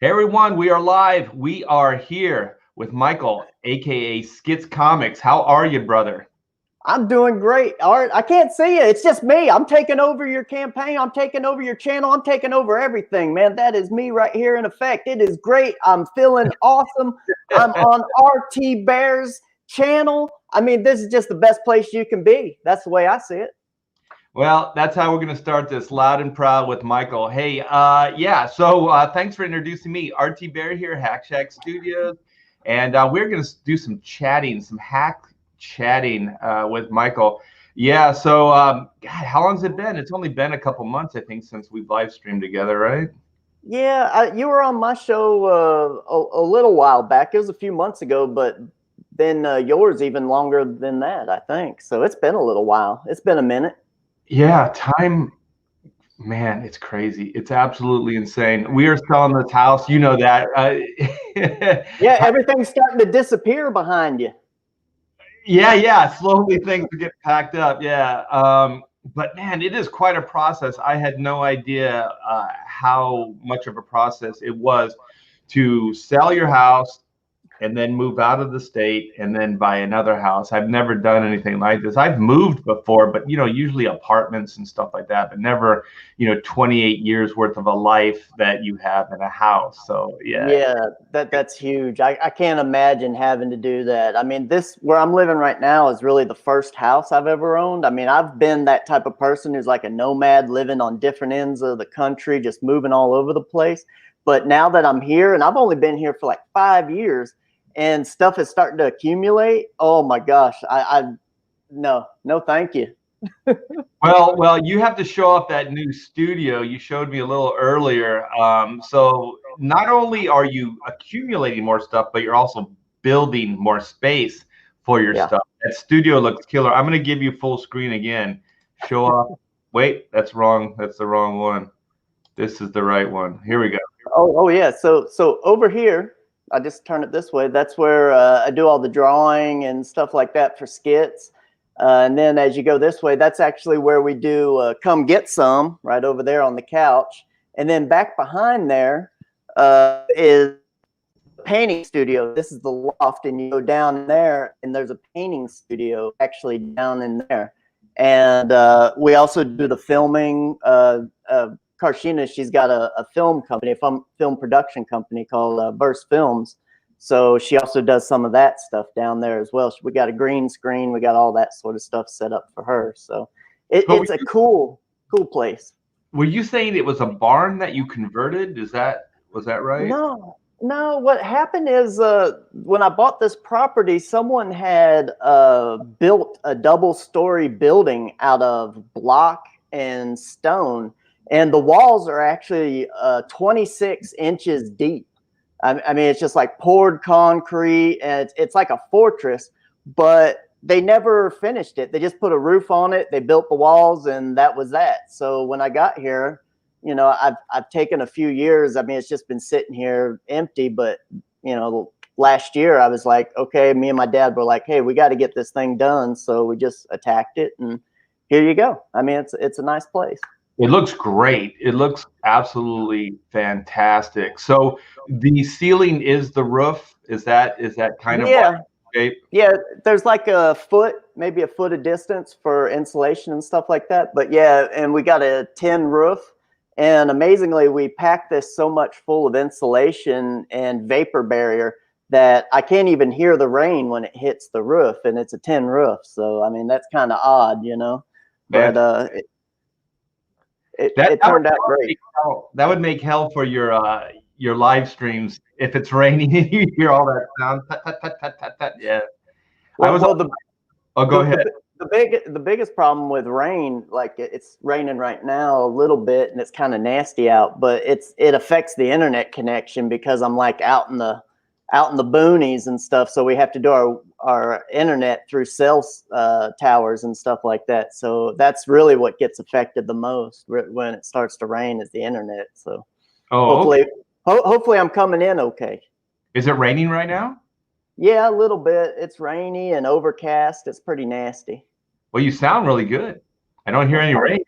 Hey everyone, we are live. We are here with Michael, aka Skits Comics. How are you, brother? I'm doing great, Art. I can't see you. It's just me. I'm taking over your campaign. I'm taking over your channel. I'm taking over everything, man. That is me right here in effect. It is great. I'm feeling awesome. I'm on RT Bear's channel. I mean, this is just the best place you can be. That's the way I see it. Well, that's how we're going to start this, loud and proud with Michael. Hey, thanks for introducing me. RT Bear here, Hack Shack Studios, and we're going to do some chatting, some hack chatting with Michael. Yeah, so God, how long's it been? It's only been a couple months, I think, since we've live streamed together, right? Yeah, you were on my show a little while back. It was a few months ago, but then yours even longer than that, I think. So it's been a little while. It's been a minute. Yeah, time, man, it's crazy. It's absolutely insane. We are selling this house, you know that. Yeah, everything's starting to disappear behind you. Yeah. Slowly things get packed up. Yeah. But man, it is quite a process. I had no idea how much of a process it was to sell your house and then move out of the state and then buy another house. I've never done anything like this. I've moved before, but usually apartments and stuff like that, but never, 28 years worth of a life that you have in a house. So Yeah, that's huge. I can't imagine having to do that. I mean, this where I'm living right now is really the first house I've ever owned. I mean, I've been that type of person who's like a nomad living on different ends of the country, just moving all over the place. But now that I'm here, and I've only been here for like 5 years, and stuff is starting to accumulate. Oh my gosh, no, thank you. Well, you have to show off that new studio you showed me a little earlier. So not only are you accumulating more stuff, but you're also building more space for your stuff. That studio looks killer. I'm going to give you full screen again. Show off. Wait, that's wrong. That's the wrong one. This is the right one. Here we go. Oh yeah. So over here, I just turn it this way. That's where I do all the drawing and stuff like that for skits. And then as you go this way, that's actually where we do Come Get Some, right over there on the couch. And then back behind there is the painting studio. This is the loft, and you go down there, and there's a painting studio actually down in there. And we also do the filming. Karshina, she's got a film company, a film production company called Verse Films. So she also does some of that stuff down there as well. We got a green screen. We got all that sort of stuff set up for her. So it's a cool place. Were you saying it was a barn that you converted? Was that right? No. What happened is when I bought this property, someone had built a double-story building out of block and stone, and the walls are actually 26 inches deep. I mean, it's just like poured concrete, and it's like a fortress, but they never finished it. They just put a roof on it. They built the walls, and that was that. So when I got here, I've taken a few years. I mean, it's just been sitting here empty, but last year I was like, okay, me and my dad were like, hey, we got to get this thing done. So we just attacked it, and here you go. I mean, it's a nice place. It looks great. It looks absolutely fantastic. So the ceiling is the roof. Is that kind of shape? Yeah, there's like a foot, maybe a foot of distance for insulation and stuff like that. But yeah, and we got a tin roof. And amazingly, we packed this so much full of insulation and vapor barrier that I can't even hear the rain when it hits the roof, and it's a tin roof. So I mean, that's kind of odd, But it turned out great. That would make hell for your live streams if it's raining and you hear all that sound. Yeah. Go ahead. The biggest problem with rain, like it's raining right now a little bit, and it's kind of nasty out, but it affects the internet connection because I'm like out in the boonies and stuff. So we have to do our internet through cell towers and stuff like that. So that's really what gets affected the most when it starts to rain is the internet. So hopefully I'm coming in okay. Is it raining right now? Yeah, a little bit. It's rainy and overcast. It's pretty nasty. Well, you sound really good. I don't hear any rain.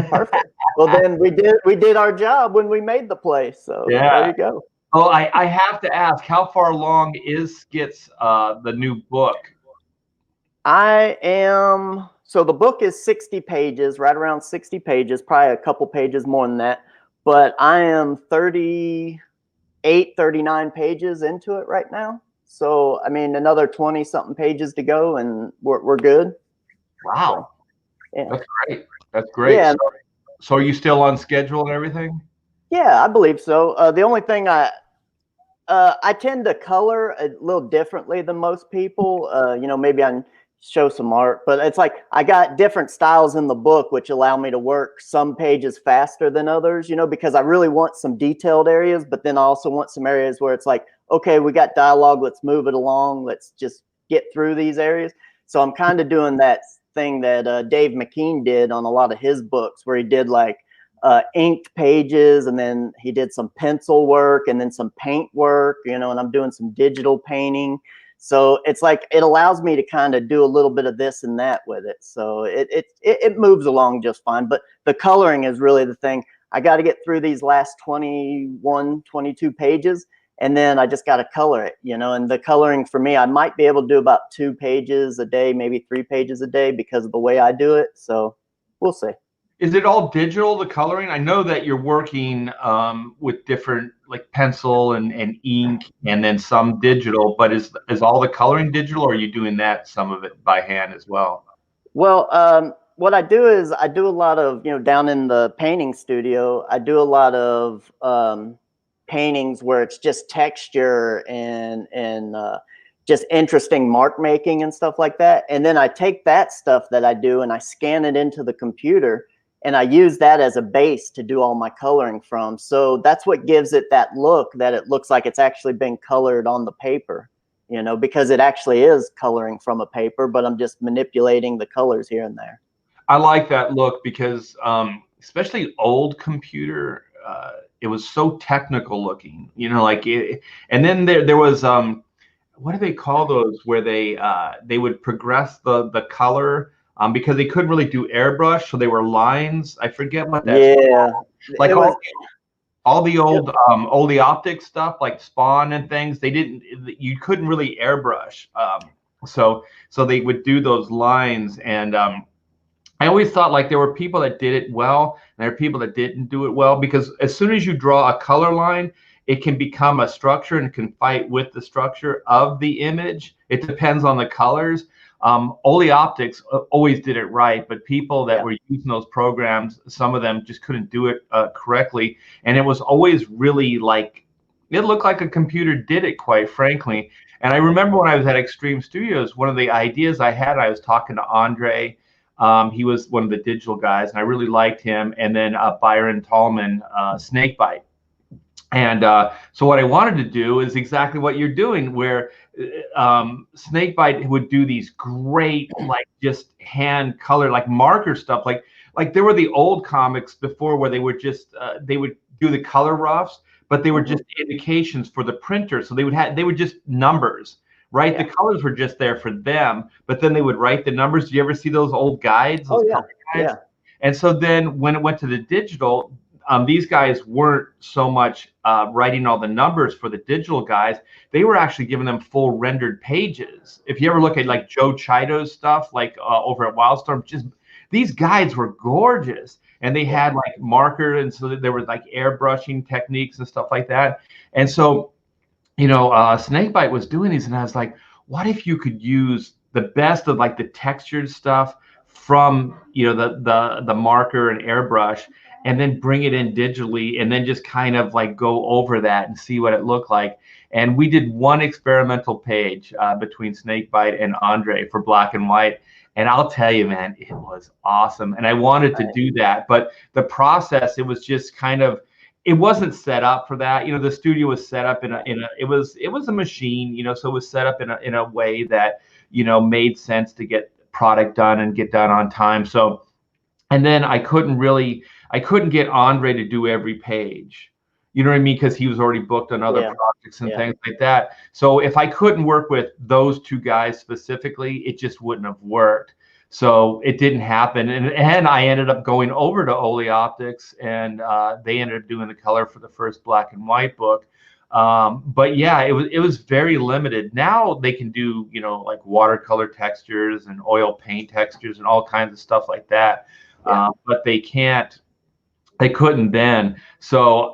Perfect. Well, then we did our job when we made the place. So yeah. There you go. Oh, I have to ask, how far along is Skits, the new book? So the book is 60 pages, right around 60 pages, probably a couple pages more than that. But I am 38, 39 pages into it right now. So, I mean, another 20 something pages to go and we're good. Wow, So, yeah. that's great. That's great. Yeah. So are you still on schedule and everything? Yeah, I believe so. The only thing I tend to color a little differently than most people. Maybe I can show some art, but it's like I got different styles in the book, which allow me to work some pages faster than others, because I really want some detailed areas, but then I also want some areas where it's like, okay, we got dialogue, let's move it along, let's just get through these areas. So I'm kind of doing that thing that Dave McKean did on a lot of his books, where he did like inked pages, and then he did some pencil work and then some paint work, and I'm doing some digital painting. So it's like it allows me to kind of do a little bit of this and that with it. So it moves along just fine. But the coloring is really the thing. I got to get through these last 21, 22 pages, and then I just got to color it, and the coloring for me, I might be able to do about 2 pages a day, maybe 3 pages a day because of the way I do it. So we'll see. Is it all digital, the coloring? I know that you're working with different, like pencil and ink, and then some digital, but is all the coloring digital, or are you doing that, some of it by hand as well? Well, what I do is I do a lot of, down in the painting studio, I do a lot of paintings where it's just texture and just interesting mark making and stuff like that. And then I take that stuff that I do and I scan it into the computer, and I use that as a base to do all my coloring from. So that's what gives it that look, that it looks like it's actually been colored on the paper, because it actually is coloring from a paper, but I'm just manipulating the colors here and there. I like that look because especially old computer, it was so technical looking, like it, and then there was what do they call those, where they would progress the color because they couldn't really do airbrush, so they were lines. I forget what that's Yeah, called. Like it was. all the old the optic stuff like Spawn and things, they didn't, you couldn't really airbrush. So they would do those lines, and I always thought like there were people that did it well and there are people that didn't do it well, because as soon as you draw a color line, it can become a structure and can fight with the structure of the image. It depends on the colors. Optics always did it right, but people that were using those programs, some of them just couldn't do it correctly. And it was always really like, it looked like a computer did it, quite frankly. And I remember when I was at Extreme Studios, one of the ideas I had, I was talking to Andre. He was one of the digital guys, and I really liked him. And then Byron Tallman, Snakebite. And so what I wanted to do is exactly what you're doing, where Snakebite would do these great, like just hand color, like marker stuff. Like there were the old comics before where they would just they would do the color roughs, but they were just indications for the printer. So they would just numbers, right? The colors were just there for them, but then they would write the numbers. Do you ever see those old guides, those color guides? And so then when it went to the digital, these guys weren't so much writing all the numbers for the digital guys. They were actually giving them full rendered pages. If you ever look at like Joe Chito's stuff, like over at Wildstorm, just these guides were gorgeous. And they had like marker, and so there was like airbrushing techniques and stuff like that. And so, Snakebite was doing these, and I was like, what if you could use the best of like the textured stuff from the marker and airbrush, and then bring it in digitally, and then just kind of like go over that and see what it looked like. And we did one experimental page between Snakebite and Andre for black and white. And I'll tell you, man, it was awesome. And I wanted to do that, but the process, it was just kind of, it wasn't set up for that. The studio was set up it was a machine, so it was set up in a way that, made sense to get product done and get done on time. So, and then I couldn't get Andre to do every page. You know what I mean? Because he was already booked on other projects and things like that. So if I couldn't work with those two guys specifically, it just wouldn't have worked. So it didn't happen. And I ended up going over to Optics, and they ended up doing the color for the first black and white book. But yeah, it was very limited. Now they can do, you know, like watercolor textures and oil paint textures and all kinds of stuff like that. But they couldn't then. So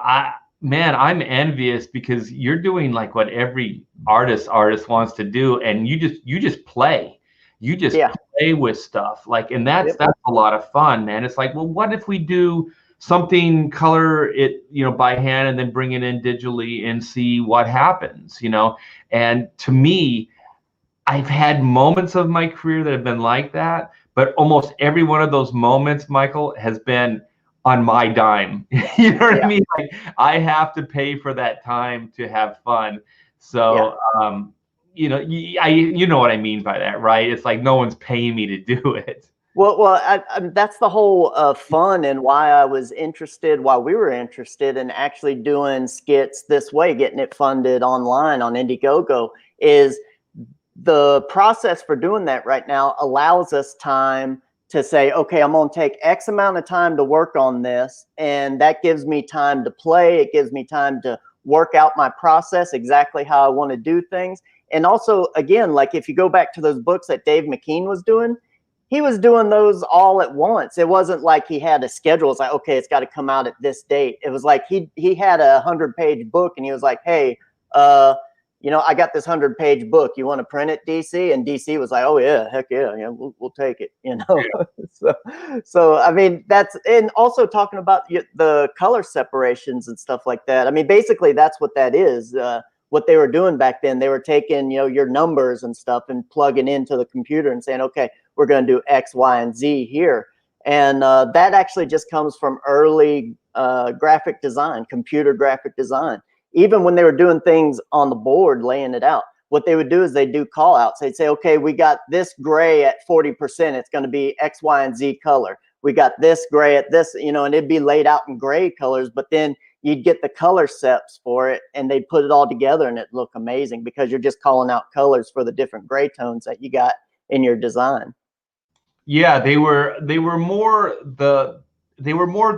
man, I'm envious because you're doing like what every artist wants to do, and you just play. You just play with stuff. Like, and that's a lot of fun, man. It's like, well, what if we do something, color it, you know, by hand and then bring it in digitally and see what happens, you know? And to me, I've had moments of my career that have been like that, but almost every one of those moments, Michael, has been on my dime. You know what I mean? Like, I have to pay for that time to have fun. So, you know, you know what I mean by that, right? It's like no one's paying me to do it. Well, that's the whole fun and why I was interested, why we were interested in actually doing skits this way, getting it funded online on Indiegogo, is the process for doing that right now allows us time to say, okay, I'm going to take X amount of time to work on this. And that gives me time to play. It gives me time to work out my process, exactly how I want to do things. And also, again, like if you go back to those books that Dave McKean was doing, he was doing those all at once. It wasn't like he had a schedule. It's like, okay, it's got to come out at this date. It was like he had a 100-page book and he was like, hey, you know, I got this 100-page book. You want to print it, DC? And DC was like, oh yeah, heck yeah, we'll take it. You know, so I mean, that's, and also talking about the color separations and stuff like that. I mean, basically that's what that is. What they were doing back then, they were taking, you know, your numbers and stuff and plugging into the computer and saying, okay, we're going to do X, Y, and Z here. And that actually just comes from early graphic design, computer graphic design. Even when they were doing things on the board, laying it out, what they would do is they'd do call outs. They'd say, okay, we got this gray at 40%. It's going to be X, Y, and Z color. We got this gray at this, you know, and it'd be laid out in gray colors, but then you'd get the color sets for it and they'd put it all together and it'd look amazing because you're just calling out colors for the different gray tones that you got in your design. Yeah, they were more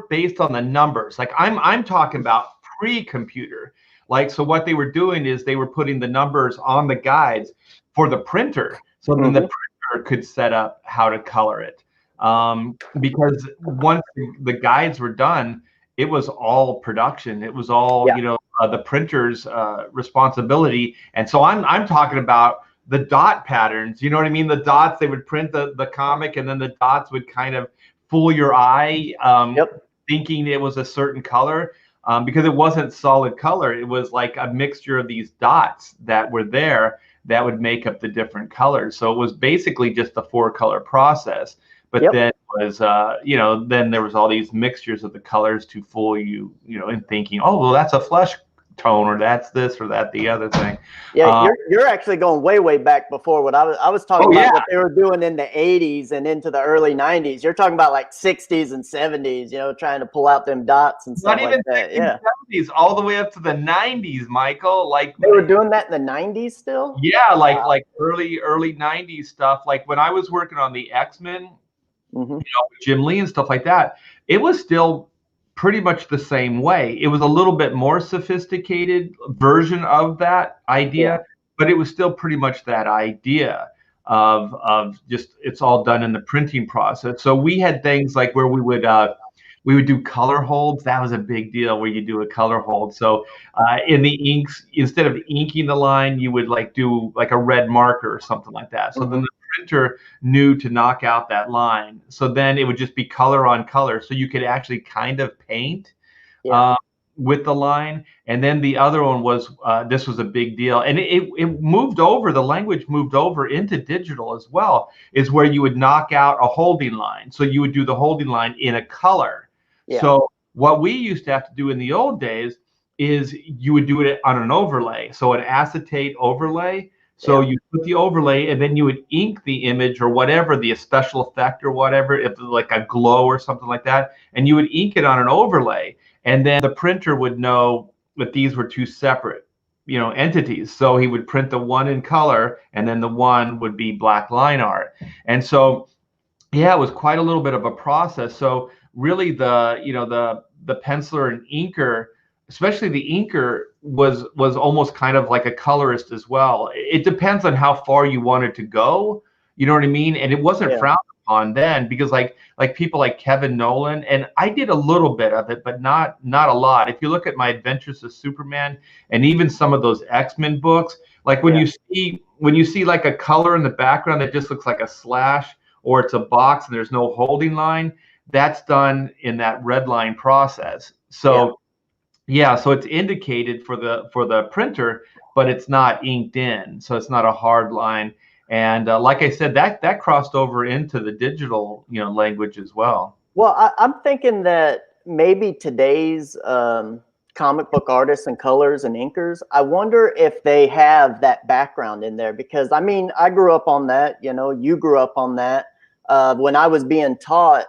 based on the numbers. Like I'm talking about pre-computer. Like, so what they were doing is they were putting the numbers on the guides for the printer. So then the printer could set up how to color it. Because once the guides were done, it was all production. It was all, you know, the printer's responsibility. And so I'm talking about the dot patterns, you know what I mean? The dots, they would print the comic and then the dots would kind of fool your eye, thinking it was a certain color, because it wasn't solid color. It was like a mixture of these dots that were there that would make up the different colors. So it was basically just a 4-color process. But then was, you know, then there was all these mixtures of the colors to fool you, you know, in thinking, oh, well, that's a flesh tone, or that's this, or that, the other thing. Yeah, you're actually going way back before what I was talking about. What they were doing in the 80s and into the early 90s. You're talking about like 60s and 70s, you know, trying to pull out them dots and stuff like that. Yeah, 70s, all the way up to the 90s, Michael. Like they were doing that in the 90s still. Yeah, like early 90s stuff. Like when I was working on the X-Men, you know, with Jim Lee and stuff like that, it was still pretty much the same way. It was a little bit more sophisticated version of that idea, but it was still pretty much that idea of just, it's all done in the printing process. So we had things like where we would do color holds. That was a big deal, where you do a color hold. So in the inks, instead of inking the line, you would like do like a red marker or something like that. So then the printer knew to knock out that line. So then it would just be color on color. So you could actually kind of paint with the line. And then the other one was, this was a big deal. And it moved over, the language moved over into digital as well, is where you would knock out a holding line. So you would do the holding line in a color. So what we used to have to do in the old days is you would do it on an overlay. So an acetate overlay. So you put the overlay and then you would ink the image or whatever, the special effect or whatever, if like a glow or something like that, and you would ink it on an overlay. And then the printer would know that these were two separate, you know, entities. So he would print the one in color and then the one would be black line art. And so, yeah, it was quite a little bit of a process. So really the, you know, the penciler and inker especially the inker was almost kind of like a colorist as well. It depends on how far you wanted to go, you know what I mean? And it wasn't Yeah. frowned upon then, because like people like Kevin Nolan, and I did a little bit of it, but not a lot. If you look at my Adventures of Superman and even some of those X-Men books, like when Yeah. you see like a color in the background that just looks like a slash, or it's a box and there's no holding line, that's done in that red line process. So yeah, so it's indicated for the printer, but it's not inked in, so it's not a hard line. And like I said, that crossed over into the digital, language as well. Well, I'm thinking that maybe today's comic book artists and colors and inkers, I wonder if they have that background in there, because I mean, I grew up on that, you grew up on that. When I was being taught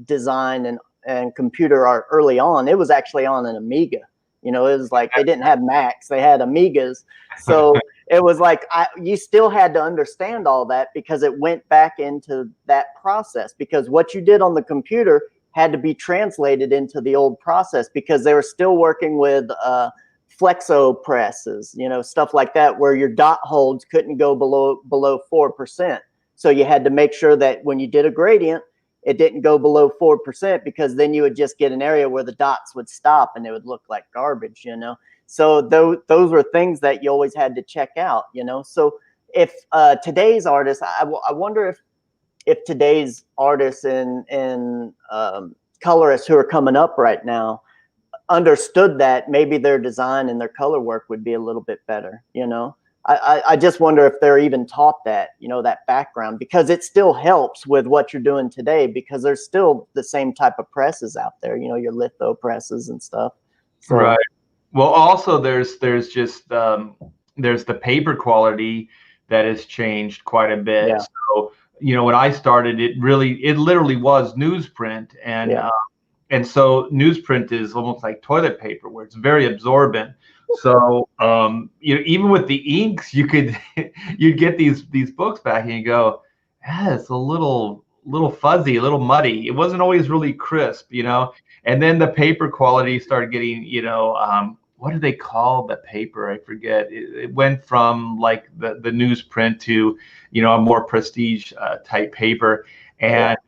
design and computer art early on, it was actually on an Amiga. It was like they didn't have Macs, they had Amigas. So it was like you still had to understand all that, because it went back into that process, because what you did on the computer had to be translated into the old process, because they were still working with flexo presses, stuff like that, where your dot holds couldn't go below 4%. So you had to make sure that when you did a gradient, it didn't go below 4%, because then you would just get an area where the dots would stop and it would look like garbage, So those were things that you always had to check out, So if today's artists, I wonder if today's artists and colorists who are coming up right now understood that, maybe their design and their color work would be a little bit better, I just wonder if they're even taught that, that background, because it still helps with what you're doing today, because there's still the same type of presses out there, your litho presses and stuff. So, right. Well, also there's just there's the paper quality that has changed quite a bit. yeah. So, when I started, it literally was newsprint, and so newsprint is almost like toilet paper, where it's very absorbent. So even with the inks, you'd get these books back and you go, it's a little fuzzy, a little muddy. It wasn't always really crisp, And then the paper quality started getting, what do they call the paper? I forget. It went from like the newsprint to, a more prestige type paper. And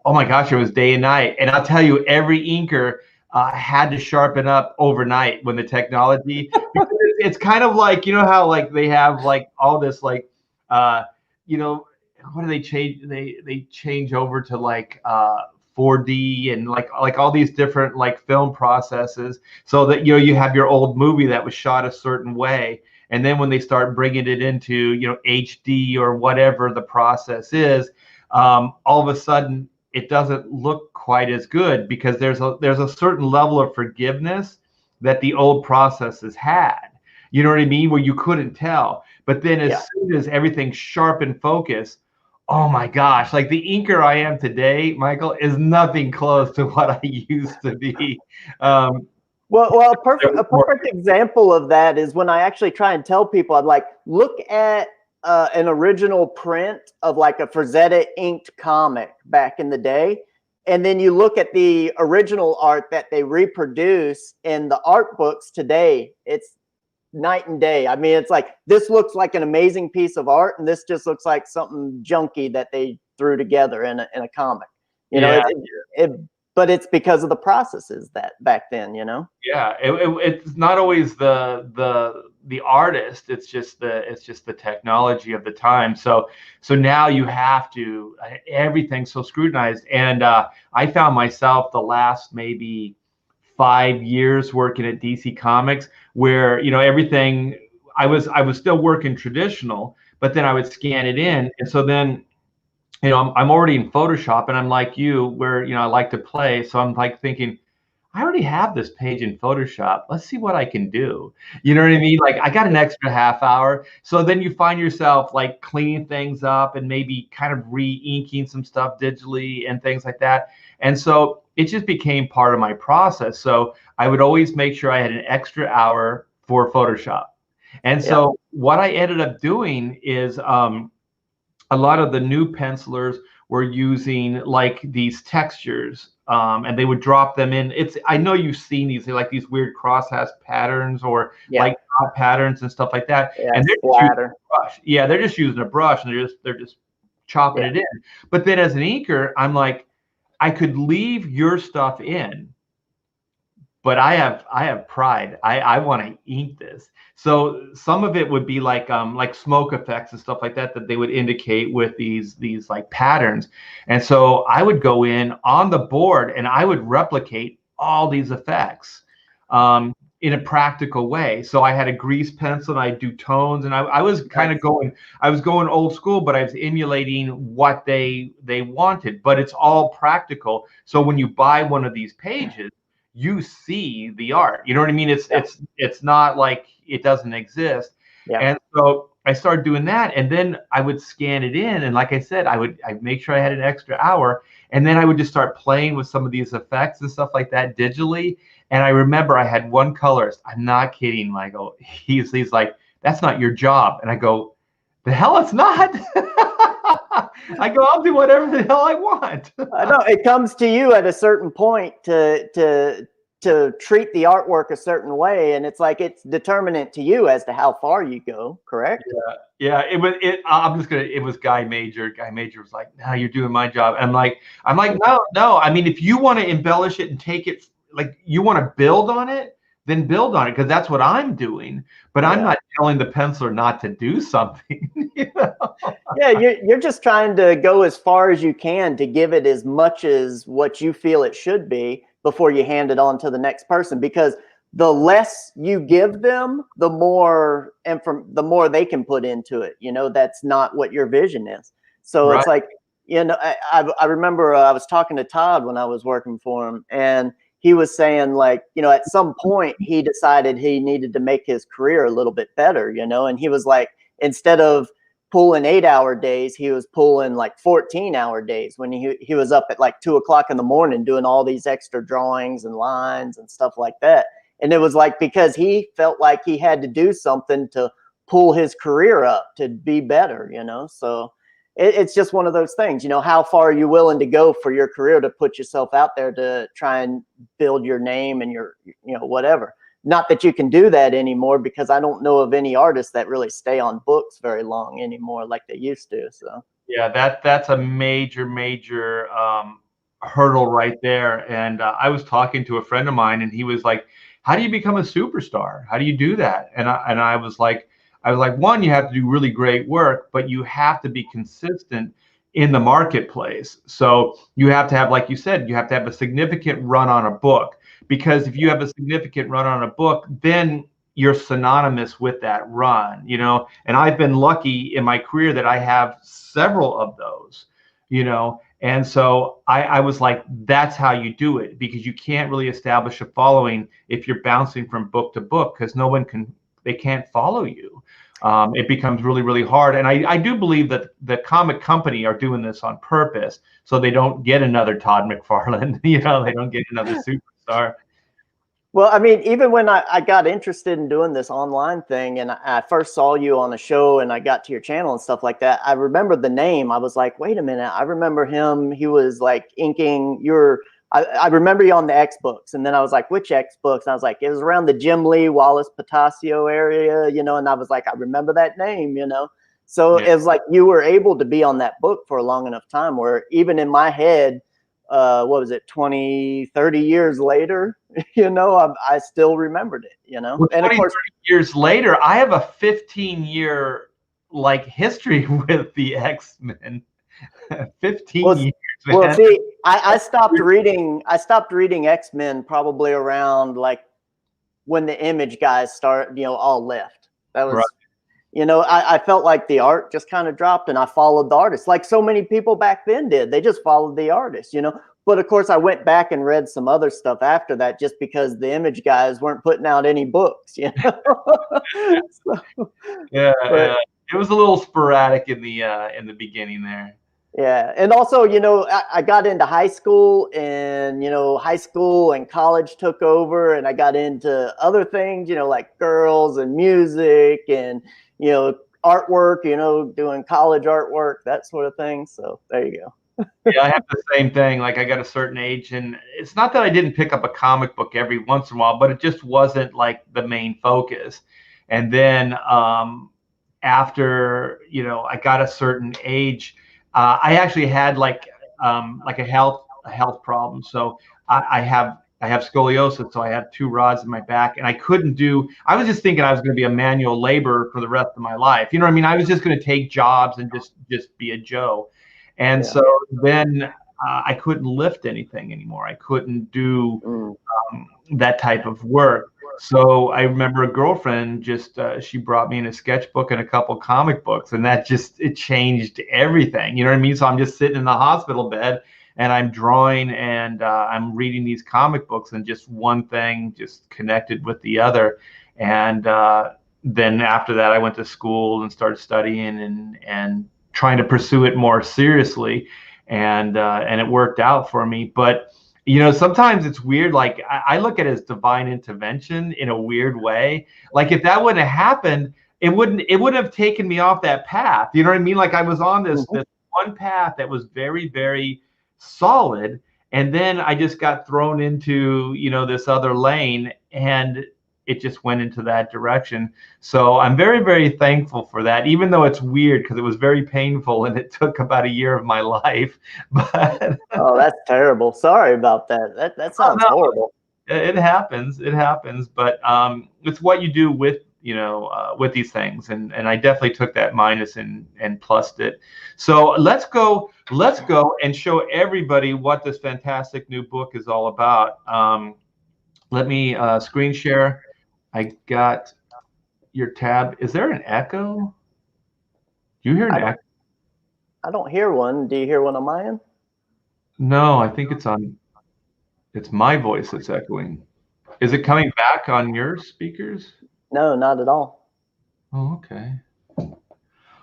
oh my gosh, it was day and night. And I'll tell you, every inker had to sharpen up overnight when the technology. It's kind of like, how like they have like all this like, what do they change? They change over to like 4D and like all these different like film processes, so that you have your old movie that was shot a certain way, and then when they start bringing it into HD or whatever the process is, all of a sudden it doesn't look quite as good, because there's a certain level of forgiveness that the old processes had. You know what I mean? Where you couldn't tell. But then as soon as everything's sharp and focused, oh my gosh, like the inker I am today, Michael, is nothing close to what I used to be. Well, a perfect example of that is when I actually try and tell people, I'm like, look at an original print of like a Frazetta inked comic back in the day, and then you look at the original art that they reproduce in the art books today. It's night and day. I mean, it's like, this looks like an amazing piece of art, and this just looks like something junky that they threw together in a comic. But it's because of the processes that back then, Yeah, it's not always the artist. It's just the technology of the time. So now you have to, everything's so scrutinized. And I found myself the last maybe 5 years working at DC Comics, where everything, I was still working traditional, but then I would scan it in, and so then I'm already in Photoshop, and I'm like you, where I like to play, so I'm like thinking, I already have this page in Photoshop. Let's see what I can do. You know what I mean? Like, I got an extra half hour. So then you find yourself like cleaning things up and maybe kind of re-inking some stuff digitally and things like that. And so it just became part of my process. So I would always make sure I had an extra hour for Photoshop. And so what I ended up doing is a lot of the new pencilers were using like these textures and they would drop them in. I know you've seen these, they're like these weird crosshatch patterns or like dot patterns and stuff like that. Yeah, And they're just using splatter. a brush. Yeah, they're just using a brush and they're just chopping it in. But then as an inker, I'm like, I could leave your stuff in, but I have pride. I want to ink this. So some of it would be like smoke effects and stuff like that they would indicate with these like patterns. And so I would go in on the board and I would replicate all these effects in a practical way. So I had a grease pencil and I'd do tones, and I was kind of going old school, but I was emulating what they wanted. But it's all practical. So when you buy one of these pages, you see the art. You know what I mean? It's not like it doesn't exist. Yeah. And so I started doing that, and then I would scan it in, and like I said, I'd make sure I had an extra hour, and then I would just start playing with some of these effects and stuff like that digitally. And I remember I had one colorist. I'm not kidding. Like, oh, he's like, that's not your job. And I go, the hell it's not. I go, I'll do whatever the hell I want. I know it comes to you at a certain point to treat the artwork a certain way, and it's like it's determinant to you as to how far you go. Correct? Yeah. It was Guy Major. Guy Major was like, "No, you're doing my job." I'm like, no. I mean, if you want to embellish it and take it, like you want to build on it, then build on it, because that's what I'm doing. But I'm not telling the penciler not to do something. You know? Yeah, you're just trying to go as far as you can to give it as much as what you feel it should be before you hand it on to the next person, because the less you give them, the more they can put into it. You know, that's not what your vision is. So It's like, you know, I remember I was talking to Todd when I was working for him, and he was saying, like, you know, at some point he decided he needed to make his career a little bit better, you know, and he was like, instead of pulling 8-hour days, he was pulling like 14-hour days when he was up at like 2 o'clock in the morning doing all these extra drawings and lines and stuff like that. And it was like, because he felt like he had to do something to pull his career up to be better, you know. So it's just one of those things, you know, how far are you willing to go for your career to put yourself out there to try and build your name and your, you know, whatever. Not that you can do that anymore, because I don't know of any artists that really stay on books very long anymore like they used to. So yeah, that's a major hurdle right there. And I was talking to a friend of mine, and he was like, "How do you become a superstar? How do you do that?" And I was like, one, you have to do really great work, but you have to be consistent in the marketplace. So you have to have, like you said, you have to have a significant run on a book, because if you have a significant run on a book, then you're synonymous with that run, you know. And I've been lucky in my career that I have several of those, you know. And so I was like, that's how you do it, because you can't really establish a following if you're bouncing from book to book, because they can't follow you. It becomes really hard. And I do believe that the comic company are doing this on purpose, so they don't get another Todd McFarlane, you know, they don't get another superstar. Well, I mean, even when I got interested in doing this online thing, and I first saw you on a show and I got to your channel and stuff like that, I remembered the name. I was like, wait a minute, I remember him. He was like inking I remember you on the X books. And then I was like, which X books? And I was like, it was around the Jim Lee, Wallace Potasio area, you know, and I was like, I remember that name, you know. So it was like you were able to be on that book for a long enough time where even in my head, what was it, 20, 30 years later, you know, I still remembered it, you know. Well, and of course, 30 years later, I have a 15-year like history with the X-Men. 15 years. Man. Well, see, I stopped reading X-Men probably around like when the Image guys started, you know, all left. That was you know, I felt like the art just kind of dropped, and I followed the artist like so many people back then did. They just followed the artist, you know. But of course, I went back and read some other stuff after that, just because the Image guys weren't putting out any books, you know. Yeah, it was a little sporadic in the beginning there. Yeah, and also, you know, I got into high school, and you know, high school and college took over, and I got into other things, you know, like girls and music and, you know, artwork, you know, doing college artwork, that sort of thing. So there you go. Yeah, I have the same thing. Like I got a certain age, and it's not that I didn't pick up a comic book every once in a while, but it just wasn't like the main focus. And then after I got a certain age, I actually had like a health problem. So I have scoliosis, so I have two rods in my back, and I couldn't do. I was just thinking I was going to be a manual laborer for the rest of my life. You know what I mean? I was just going to take jobs and just be a Joe. And Yeah. so then I couldn't lift anything anymore. I couldn't do Mm. that type of work. So I remember a girlfriend just she brought me in a sketchbook and a couple comic books, and it changed everything. You know what I mean? So I'm just sitting in the hospital bed and I'm drawing and I'm reading these comic books, and just one thing just connected with the other. And then after that, I went to school and started studying and trying to pursue it more seriously, and it worked out for me. But sometimes it's weird. Like I look at it as divine intervention in a weird way. Like if that wouldn't have happened, it wouldn't have taken me off that path. You know what I mean? Like I was on this one path that was very, very solid, and then I just got thrown into this other lane, and it just went into that direction. So I'm very, very thankful for that, even though it's weird because it was very painful and it took about a year of my life. But Oh, that's terrible. Sorry about that. That oh, sounds no, horrible. it happens. It happens. But it's what you do with with these things, and I definitely took that minus and plussed it. So let's go and show everybody what this fantastic new book is all about. Let me screen share. I got your tab. Is there an echo? Do you hear an echo? I don't hear one. Do you hear one on my end? No, I think it's my voice that's echoing. Is it coming back on your speakers? No, not at all. Oh, okay.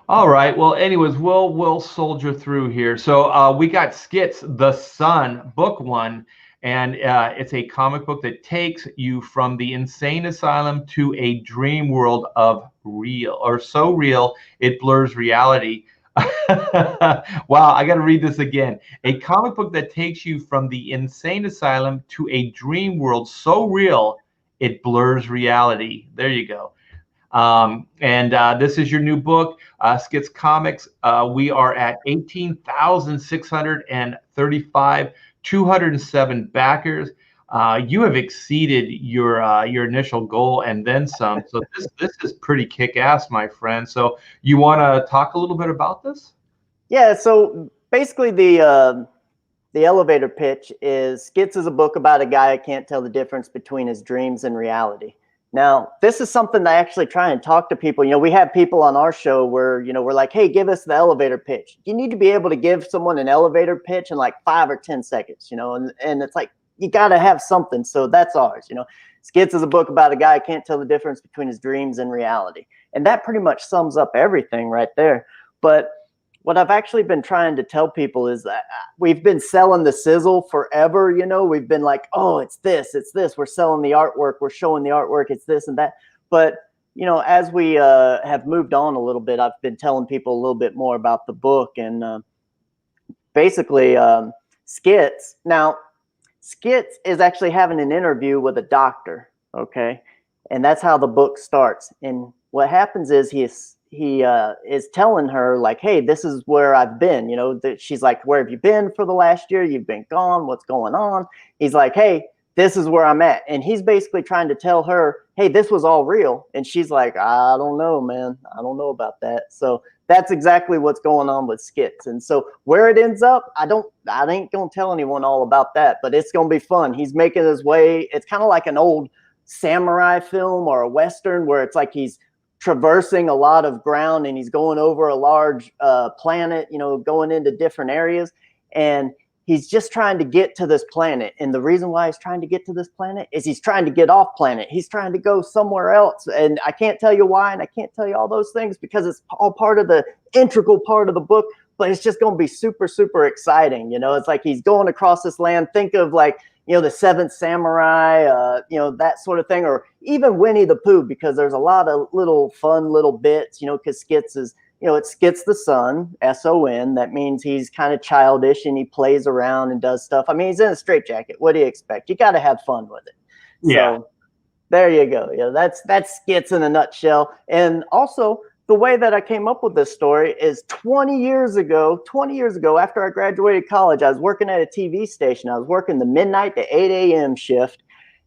All right. Well, anyways, we'll soldier through here. So we got Skits, The Sun, book one, and it's a comic book that takes you from the insane asylum to a dream world of real, or so real it blurs reality. Wow, I got to read this again. A comic book that takes you from the insane asylum to a dream world so real it blurs reality. There you go. And this is your new book, Skits Comics. We are at 18,635, 207 backers. You have exceeded your initial goal and then some. So this is pretty kick-ass, my friend. So you want to talk a little bit about this? Yeah. So basically, the elevator pitch is Skits is a book about a guy who can't tell the difference between his dreams and reality. Now, this is something that I actually try and talk to people. We have people on our show where, we're like, hey, give us the elevator pitch. You need to be able to give someone an elevator pitch in like 5 or 10 seconds, and it's like, you got to have something. So that's ours. Skits is a book about a guy who can't tell the difference between his dreams and reality. And that pretty much sums up everything right there. But what I've actually been trying to tell people is that we've been selling the sizzle forever. We've been like, oh, it's this. We're selling the artwork. We're showing the artwork. It's this and that. But, as we have moved on a little bit, I've been telling people a little bit more about the book and basically Skits. Now, Skits is actually having an interview with a doctor. Okay. And that's how the book starts. And what happens is he is telling her like, hey, this is where I've been. She's like, where have you been for the last year? You've been gone. What's going on? He's like, hey, this is where I'm at. And he's basically trying to tell her, hey, this was all real. And she's like, I don't know, man. I don't know about that. So that's exactly what's going on with Skits. And so where it ends up, I ain't going to tell anyone all about that, but it's going to be fun. He's making his way. It's kind of like an old samurai film or a Western where it's like he's traversing a lot of ground and he's going over a large planet, going into different areas. And he's just trying to get to this planet. And the reason why he's trying to get to this planet is he's trying to get off planet. He's trying to go somewhere else. And I can't tell you why, and I can't tell you all those things because it's all part of the integral part of the book, but it's just going to be super, super exciting. It's like he's going across this land. Think of like, the Seventh Samurai, that sort of thing, or even Winnie the Pooh, because there's a lot of little fun little bits, because Skits is it's Skits the son, S-O-N. That means he's kind of childish and he plays around and does stuff. I mean, he's in a straitjacket. What do you expect? You got to have fun with it. Yeah. So there you go. That's Skits in a nutshell. And also, the way that I came up with this story is 20 years ago, after I graduated college, I was working at a TV station. I was working the midnight to 8 a.m. shift,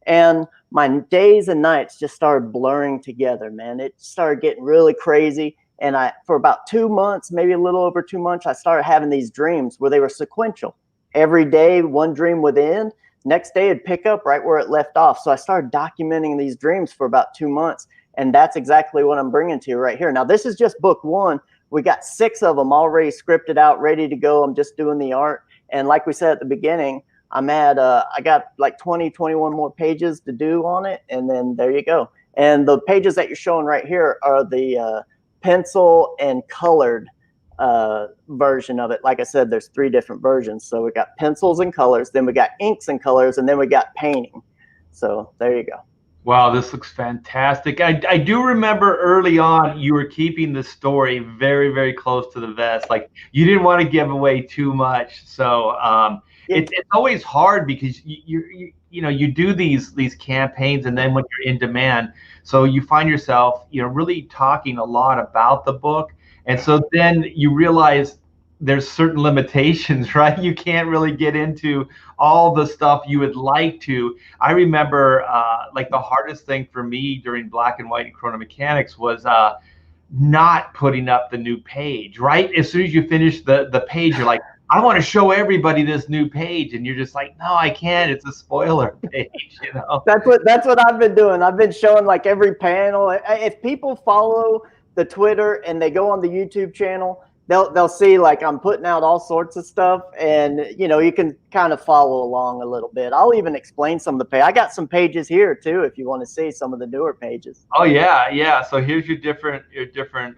and my days and nights just started blurring together, man. It started getting really crazy. And for about 2 months, maybe a little over 2 months, I started having these dreams where they were sequential. Every day, one dream would end. Next day, it'd pick up right where it left off. So I started documenting these dreams for about 2 months. And that's exactly what I'm bringing to you right here. Now, this is just book one. We got 6 of them already scripted out, ready to go. I'm just doing the art. And like we said at the beginning, I got like 20, 21 more pages to do on it. And then there you go. And the pages that you're showing right here are the pencil and colored version of it. Like I said, there's 3 different versions. So we got pencils and colors, then we got inks and colors, and then we got painting. So there you go. Wow, this looks fantastic. I do remember early on you were keeping the story very, very close to the vest. Like you didn't want to give away too much. So it's always hard because you do these campaigns, and then when you're in demand, so you find yourself really talking a lot about the book, and so then you realize there's certain limitations, right? You can't really get into all the stuff you would like to. I remember like the hardest thing for me during Black and White and Chrono Mechanics was not putting up the new page, right? As soon as you finish the page, you're like, I want to show everybody this new page, and you're just like, no, I can't. It's a spoiler page, That's what I've been doing. I've been showing like every panel. If people follow the Twitter and they go on the YouTube channel, they'll see like I'm putting out all sorts of stuff, and you can kind of follow along a little bit. I'll even explain some of the I got some pages here too if you want to see some of the newer pages. Oh yeah. So here's your different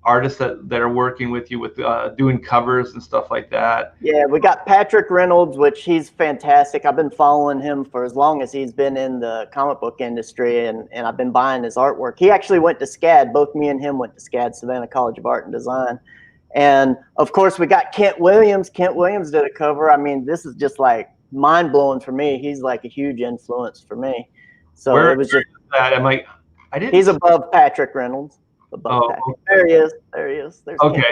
artists that are working with you with doing covers and stuff like that. Yeah, we got Patrick Reynolds, which he's fantastic. I've been following him for as long as he's been in the comic book industry, and I've been buying his artwork. He actually went to SCAD. Both me and him went to SCAD, Savannah College of Art and Design. And of course, we got Kent Williams. Kent Williams did a cover. I mean, this is just like mind blowing for me. He's like a huge influence for me. So it was just that. I didn't. He's above Patrick Reynolds. Oh, okay. There he is. There's okay.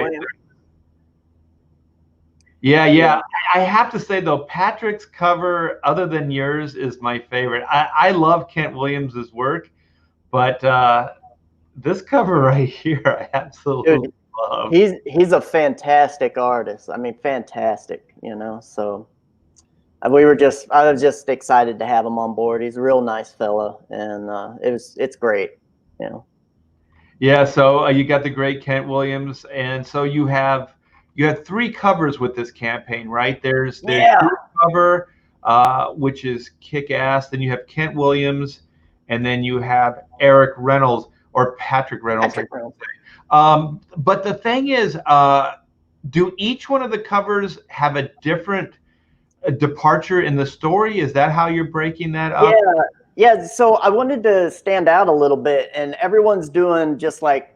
Yeah. I have to say though, Patrick's cover, other than yours, is my favorite. I love Kent Williams's work, but this cover right here, I absolutely love. He's a fantastic artist. I mean, fantastic. So I was just excited to have him on board. He's a real nice fellow, and it's great. Yeah, so you got the great Kent Williams, and so you have 3 covers with this campaign, right? There's your cover, which is kick-ass. Then you have Kent Williams, and then you have Eric Reynolds or Patrick Reynolds. But the thing is, do each one of the covers have a different departure in the story? Is that how you're breaking that up? Yeah, so I wanted to stand out a little bit, and everyone's doing just like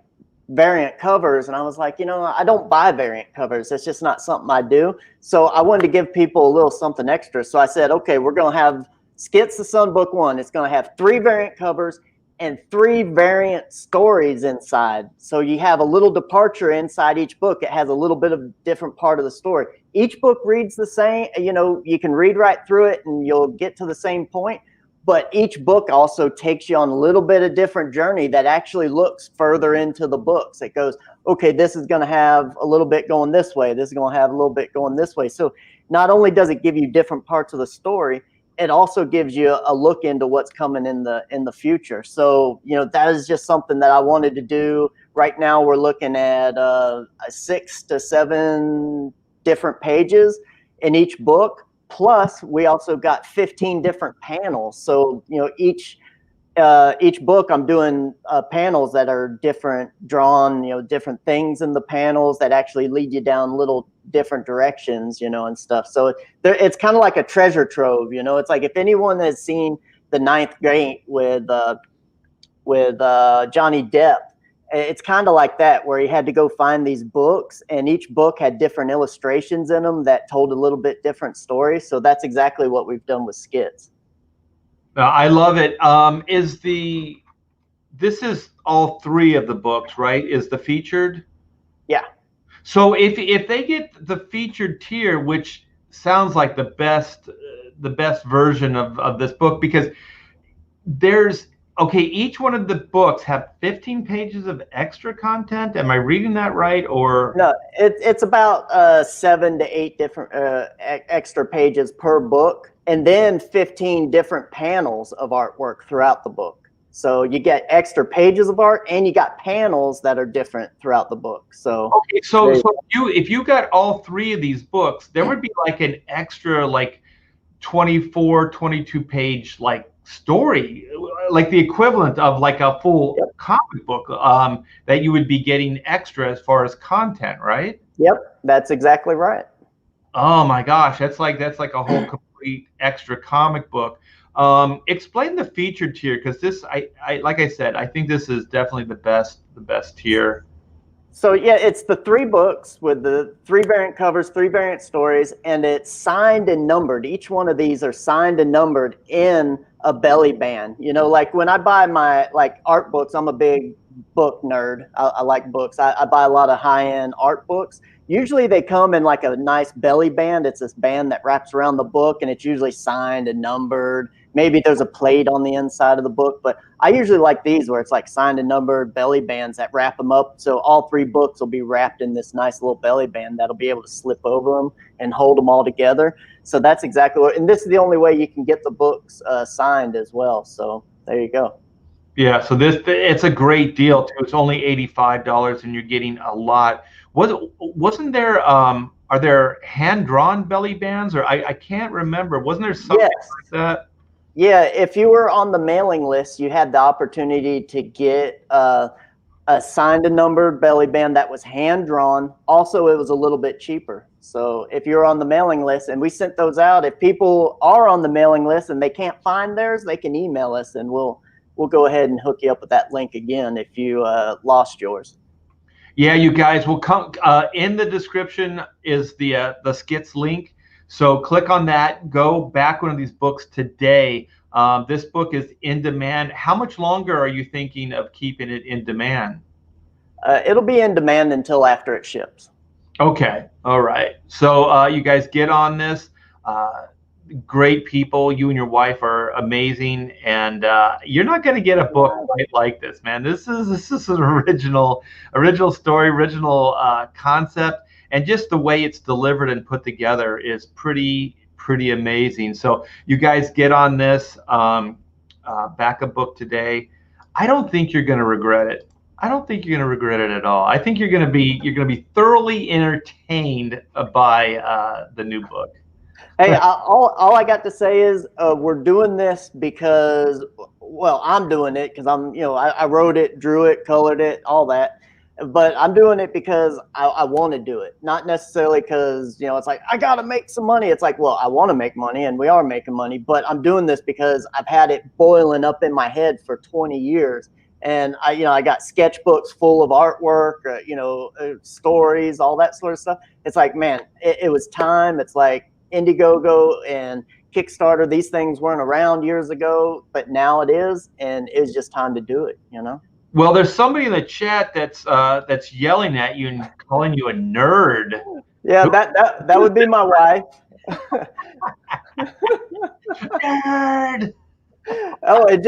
variant covers, and I was like, I don't buy variant covers. It's just not something I do. So I wanted to give people a little something extra. So I said, okay, we're going to have Skits the Sun Book 1. It's going to have 3 variant covers and 3 variant stories inside. So you have a little departure inside each book. It has a little bit of different part of the story. Each book reads the same. You can read right through it, and you'll get to the same point. But each book also takes you on a little bit of different journey that actually looks further into the books. It goes, okay, this is going to have a little bit going this way. This is going to have a little bit going this way. So not only does it give you different parts of the story, it also gives you a look into what's coming in the future. So, that is just something that I wanted to do. Right now, we're looking at 6 to 7 different pages in each book. Plus, we also got 15 different panels. So, each book I'm doing panels that are different, drawn, different things in the panels that actually lead you down little different directions, and stuff. So it's kind of like a treasure trove, It's like if anyone has seen The Ninth Gate with Johnny Depp, it's kind of like that, where he had to go find these books, and each book had different illustrations in them that told a little bit different stories. So that's exactly what we've done with skits. I love it. This is all three of the books, right? Is the featured? Yeah. So if they get the featured tier, which sounds like the best version of this book, because there's okay, each one of the books have 15 pages of extra content. Am I reading that right? Or No, it's about 7 to 8 different extra pages per book, and then 15 different panels of artwork throughout the book. So you get extra pages of art, and you got panels that are different throughout the book. So okay, so if you got all three of these books, there would be like an extra like 24, 22 page like story, like the equivalent of like a full comic book, that you would be getting extra as far as content, right? Yep, that's exactly right. Oh my gosh, that's like a whole complete extra comic book. Explain the featured tier, because this, I like I said, I think this is definitely the best tier. So yeah, it's the 3 books with the 3 variant covers, 3 variant stories, and it's signed and numbered. Each one of these are signed and numbered in a belly band. You know, like when I buy my like art books, I'm a big book nerd. I like books. I buy a lot of high-end art books. Usually they come in like a nice belly band. It's this band that wraps around the book, and it's usually signed and numbered. Maybe there's a plate on the inside of the book, but I usually like these where it's like signed and numbered belly bands that wrap them up. So all 3 books will be wrapped in this nice little belly band that'll be able to slip over them and hold them all together. So that's exactly what, and this is the only way you can get the books signed as well. So there you go. Yeah, so it's a great deal too. It's only $85 and you're getting a lot. Wasn't there are there hand drawn belly bands, or I can't remember. Wasn't there something like that? Yeah, if you were on the mailing list, you had the opportunity to get a signed and numbered belly band that was hand drawn. Also, it was a little bit cheaper. So if you're on the mailing list, and we sent those out, if people are on the mailing list and they can't find theirs, they can email us, and we'll go ahead and hook you up with that link again if you lost yours. Yeah, you guys will come in the description is the skits link. So click on that. Go back one of these books today. This book is in demand. How much longer are you thinking of keeping it in demand? It'll be in demand until after it ships. Okay. All right. So you guys get on this. Great people. You and your wife are amazing, and you're not going to get a book quite like this, man. This is an original story, original concept, and just the way it's delivered and put together is pretty amazing. So you guys get on this. Back a book today. I don't think you're going to regret it. I don't think you're going to regret it at all. I think you're going to be thoroughly entertained by the new book. Hey, all I got to say is we're doing this because, well, I'm doing it because I wrote it, drew it, colored it, all that. But I'm doing it because I want to do it, not necessarily because, it's like, I got to make some money. It's like, well, I want to make money, and we are making money, but I'm doing this because I've had it boiling up in my head for 20 years. And I got sketchbooks full of artwork, stories, all that sort of stuff. It's like, man, it was time. It's like, Indiegogo and Kickstarter, these things weren't around years ago, but now it is, and it's just time to do it, Well, there's somebody in the chat that's yelling at you and calling you a nerd. Yeah, that would be my wife. Nerd. Oh, it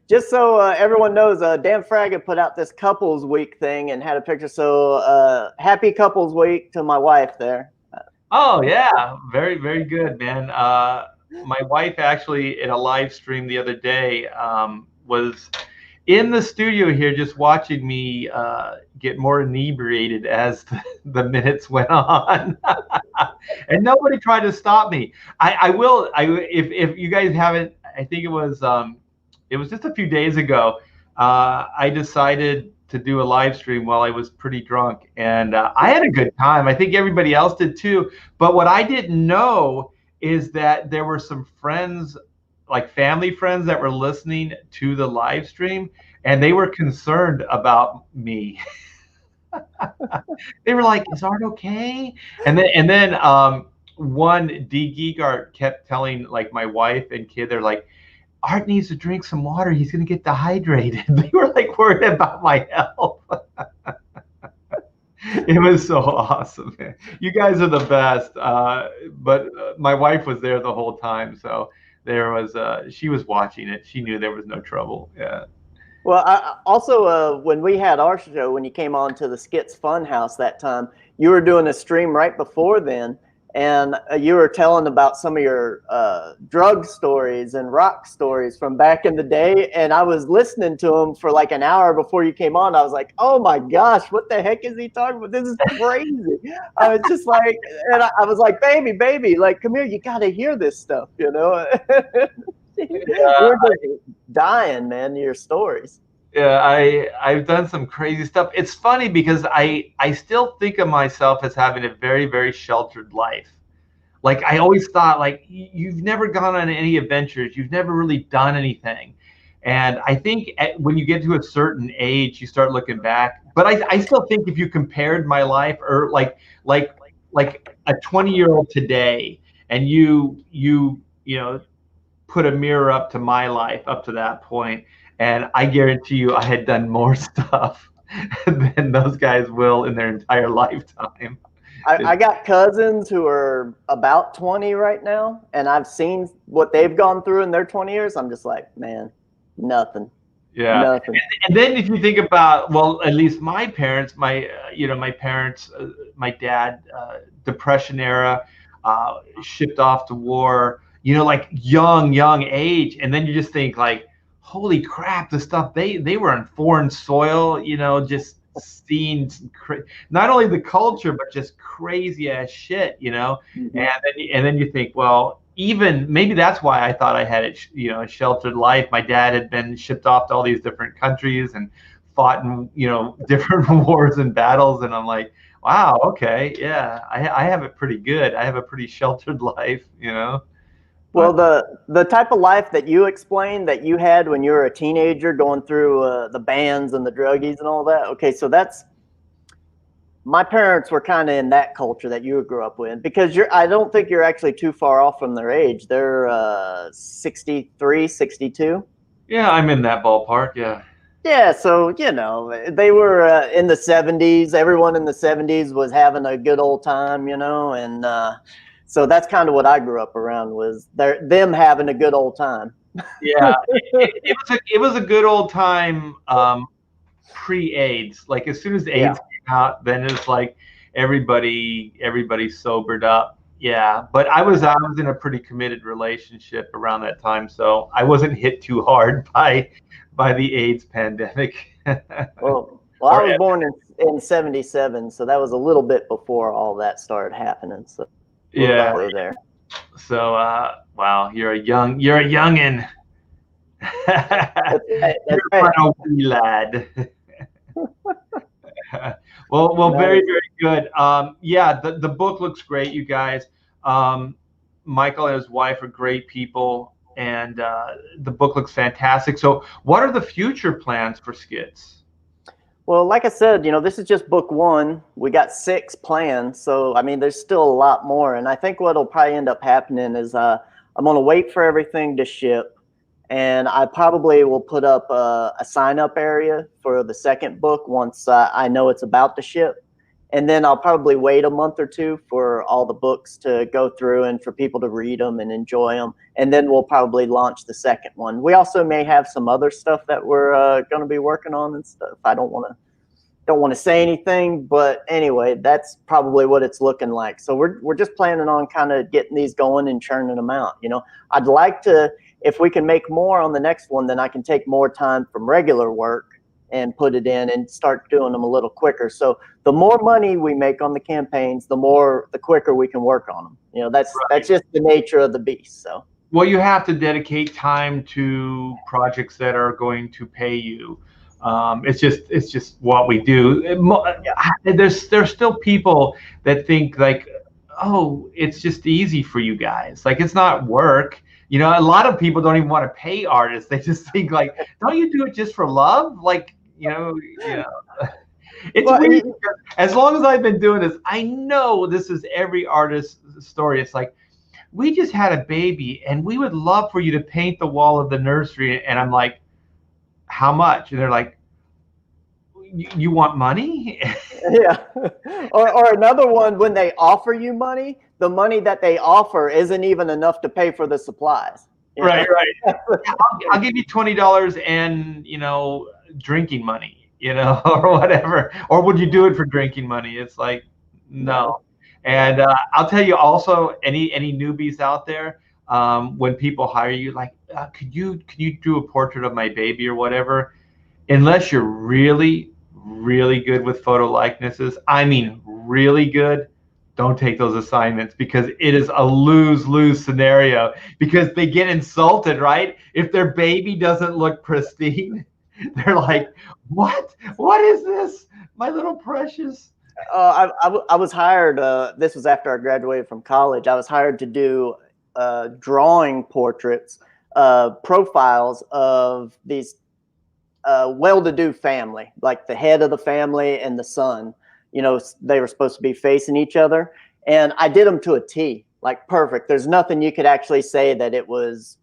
just so everyone knows, Dan Fraga put out this couples week thing and had a picture. So happy couples week to my wife there. Oh yeah, very, very good, man. My wife actually in a live stream the other day was in the studio here just watching me get more inebriated as the minutes went on. And nobody tried to stop me. If you guys haven't, I think it was just a few days ago, I decided to do a live stream while I was pretty drunk, and I had a good time. I think everybody else did too. But what I didn't know is that there were some friends, like family friends, that were listening to the live stream, and they were concerned about me. They were like, "Is Art okay?" And then one D Geegart kept telling like my wife and kid, they're like, "Art needs to drink some water. He's gonna get dehydrated." They were like worried about my health. It was so awesome, man. You guys are the best. But my wife was there the whole time, so there was she was watching it. She knew there was no trouble. Yeah. Well, also, when we had our show, when you came on to the Skits Funhouse that time, you were doing a stream right before then, and you were telling about some of your drug stories and rock stories from back in the day. And I was listening to them for like an hour before you came on. I was like, oh my gosh, what the heck is he talking about? This is crazy. I was just like, and I was like, baby, like, come here, you got to hear this stuff, you know? We're just dying, man, your stories. Yeah, I've done some crazy stuff. It's funny because I still think of myself as having a very, very sheltered life. Like I always thought, like you've never gone on any adventures, you've never really done anything. And I think when you get to a certain age, you start looking back. But I still think if you compared my life, or like a 20-year-old today, and you know put a mirror up to my life up to that point, and I guarantee you I had done more stuff than those guys will in their entire lifetime. I got cousins who are about 20 right now, and I've seen what they've gone through in their 20 years. I'm just like, man, nothing. Yeah. Nothing. And then if you think about, well, at least my parents, my parents, my dad, Depression era, shipped off to war, like young age. And then you just think like, holy crap, the stuff they were on foreign soil, just seeing not only the culture, but just crazy ass shit, Mm-hmm. and then you think, well, even maybe that's why I thought I had a sheltered life. My dad had been shipped off to all these different countries and fought in, different wars and battles. And I'm like, wow, okay, yeah, I have it pretty good. I have a pretty sheltered life, Well, the type of life that you explained that you had when you were a teenager, going through the bands and the druggies and all that. Okay, so that's, my parents were kind of in that culture that you grew up with, because I don't think you're actually too far off from their age. They're 63, 62. Yeah, I'm in that ballpark. Yeah. Yeah, so they were in the 70s. Everyone in the 70s was having a good old time, and so that's kind of what I grew up around, was them having a good old time. Yeah, it was a good old time pre-AIDS. Like as soon as AIDS came out, then it's like everybody sobered up. Yeah, but I was in a pretty committed relationship around that time, so I wasn't hit too hard by the AIDS pandemic. Well, I was born in 77, so that was a little bit before all that started happening. So yeah, there. So wow, you're a youngin. You're right. a wee lad. Well, nice. Very, very good. Yeah, the book looks great, you guys. Michael and his wife are great people, and the book looks fantastic. So what are the future plans for Skits? Well, like I said, this is just book one. We got 6 planned. So, I mean, there's still a lot more. And I think what'll probably end up happening is I'm going to wait for everything to ship. And I probably will put up a sign-up area for the second book once I know it's about to ship. And then I'll probably wait a month or 2 for all the books to go through and for people to read them and enjoy them. And then we'll probably launch the second one. We also may have some other stuff that we're going to be working on and stuff. I don't want to say anything, but anyway, that's probably what it's looking like. So we're just planning on kind of getting these going and churning them out. I'd like to, if we can make more on the next one, then I can take more time from regular work and put it in and start doing them a little quicker. So the more money we make on the campaigns, the quicker we can work on them. That's just the nature of the beast. So. Well, you have to dedicate time to projects that are going to pay you. It's just what we do. There's still people that think like, oh, it's just easy for you guys. Like it's not work. You know, a lot of people don't even want to pay artists. They just think like, don't you do it just for love? Like, you know, it's Well, weird because as long as I've been doing this, I know this is every artist's story. It's like, we just had a baby and we would love for you to paint the wall of the nursery. And I'm like, how much? And they're like, you want money? yeah. Or another one, when they offer you money, the money that they offer isn't even enough to pay for the supplies. Right, right. I'll give you $20 and, drinking money, or whatever. Or would you do it for drinking money? It's like, no. And I'll tell you also, any newbies out there, when people hire you, like, can you do a portrait of my baby or whatever? Unless you're really, really good with photo likenesses, I mean, really good, don't take those assignments because it is a lose-lose scenario because they get insulted, right? If their baby doesn't look pristine, they're like, what is this? My little precious. I was hired, this was after I graduated from college. I was hired to do drawing portraits, profiles of these well-to-do family, like the head of the family and the son. They were supposed to be facing each other, and I did them to a T, like perfect. There's nothing you could actually say that it was,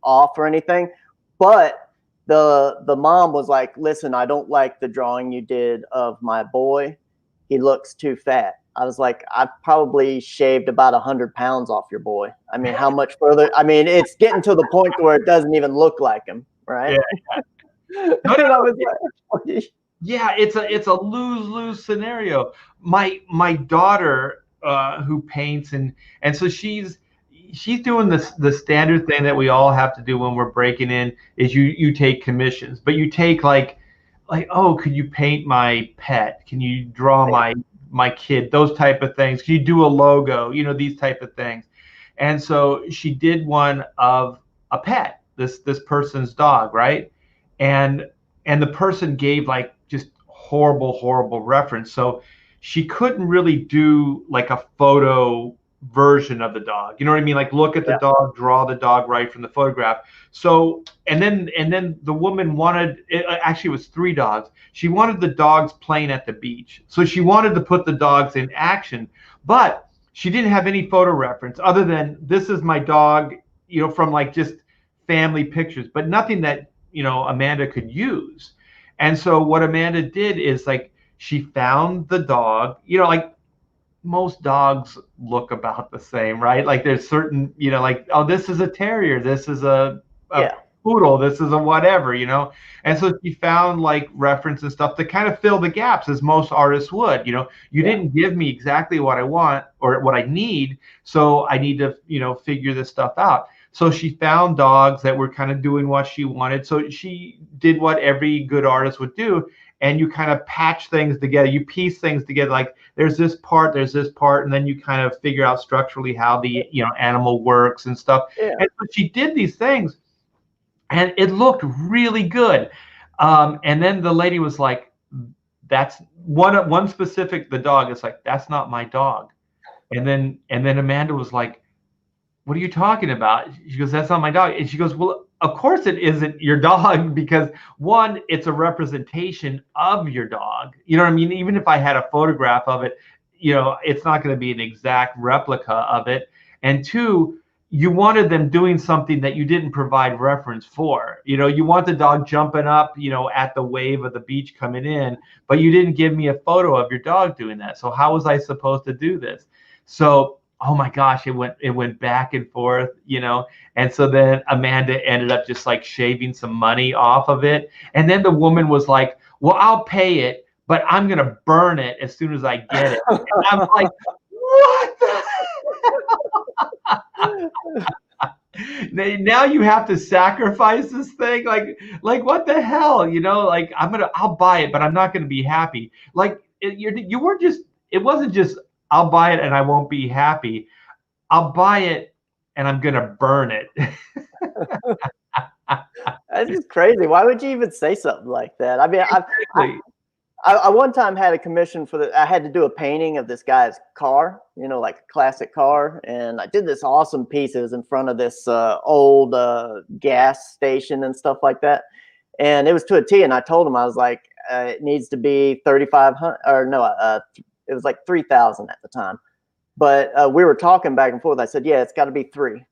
off or anything. But the mom was like, listen, I don't like the drawing you did of my boy. He looks too fat. I was like, I've probably shaved about 100 pounds off your boy. I mean, how much further? I mean, it's getting to the point where it doesn't even look like him, right? Yeah. Yeah, it's a lose-lose scenario. My daughter, who paints, and so she's doing the standard thing that we all have to do when we're breaking in is you take commissions, but you take like, oh, could you paint my pet? Can you draw my kid? Those type of things. Can you do a logo? These type of things. And so she did one of a pet, this person's dog, right? And the person gave like just horrible reference. So she couldn't really do like a photo version of the dog. You know what I mean? Like look at the dog, draw the dog right from the photograph. So and then the woman wanted, actually it was 3 dogs. She wanted the dogs playing at the beach. So she wanted to put the dogs in action, but she didn't have any photo reference other than this is my dog, from like just family pictures, but nothing that Amanda could use. And so what Amanda did is like she found the dog, like most dogs look about the same, right? Like there's certain, like, oh, this is a terrier, this is a poodle, this is a whatever, And so she found like reference and stuff to kind of fill the gaps as most artists would. You didn't give me exactly what I want or what I need, so I need to, figure this stuff out. So she found dogs that were kind of doing what she wanted. So she did what every good artist would do. And you kind of patch things together. You piece things together. Like there's this part, and then you kind of figure out structurally how the animal works and stuff. Yeah. And so she did these things, and it looked really good. And then the lady was like, "That's one specific, the dog." It's like, "That's not my dog." And then Amanda was like, "What are you talking about?" She goes, "That's not my dog." And she goes, "Well, of course it isn't your dog because one, it's a representation of your dog. You know what I mean? Even if I had a photograph of it, it's not going to be an exact replica of it. And two, you wanted them doing something that you didn't provide reference for. You want the dog jumping up, at the wave of the beach coming in, but you didn't give me a photo of your dog doing that. So how was I supposed to do this?" So oh my gosh, it went back and forth, and so then Amanda ended up just like shaving some money off of it. And then the woman was like, "Well, I'll pay it, but I'm going to burn it as soon as I get it." And I'm like, what the? Now you have to sacrifice this thing. Like what the hell, like I'll buy it, but I'm not going to be happy. Like you weren't just, it wasn't just, I'll buy it and I won't be happy. I'll buy it and I'm going to burn it. That's just crazy. Why would you even say something like that? I mean, I one time had a commission I had to do a painting of this guy's car, like a classic car. And I did this awesome piece. It was in front of this old gas station and stuff like that. And it was to a T. And I told him, I was like, it needs to be 3,500, or no, it was like 3,000 at the time. But we were talking back and forth. I said, yeah, it's got to be 3.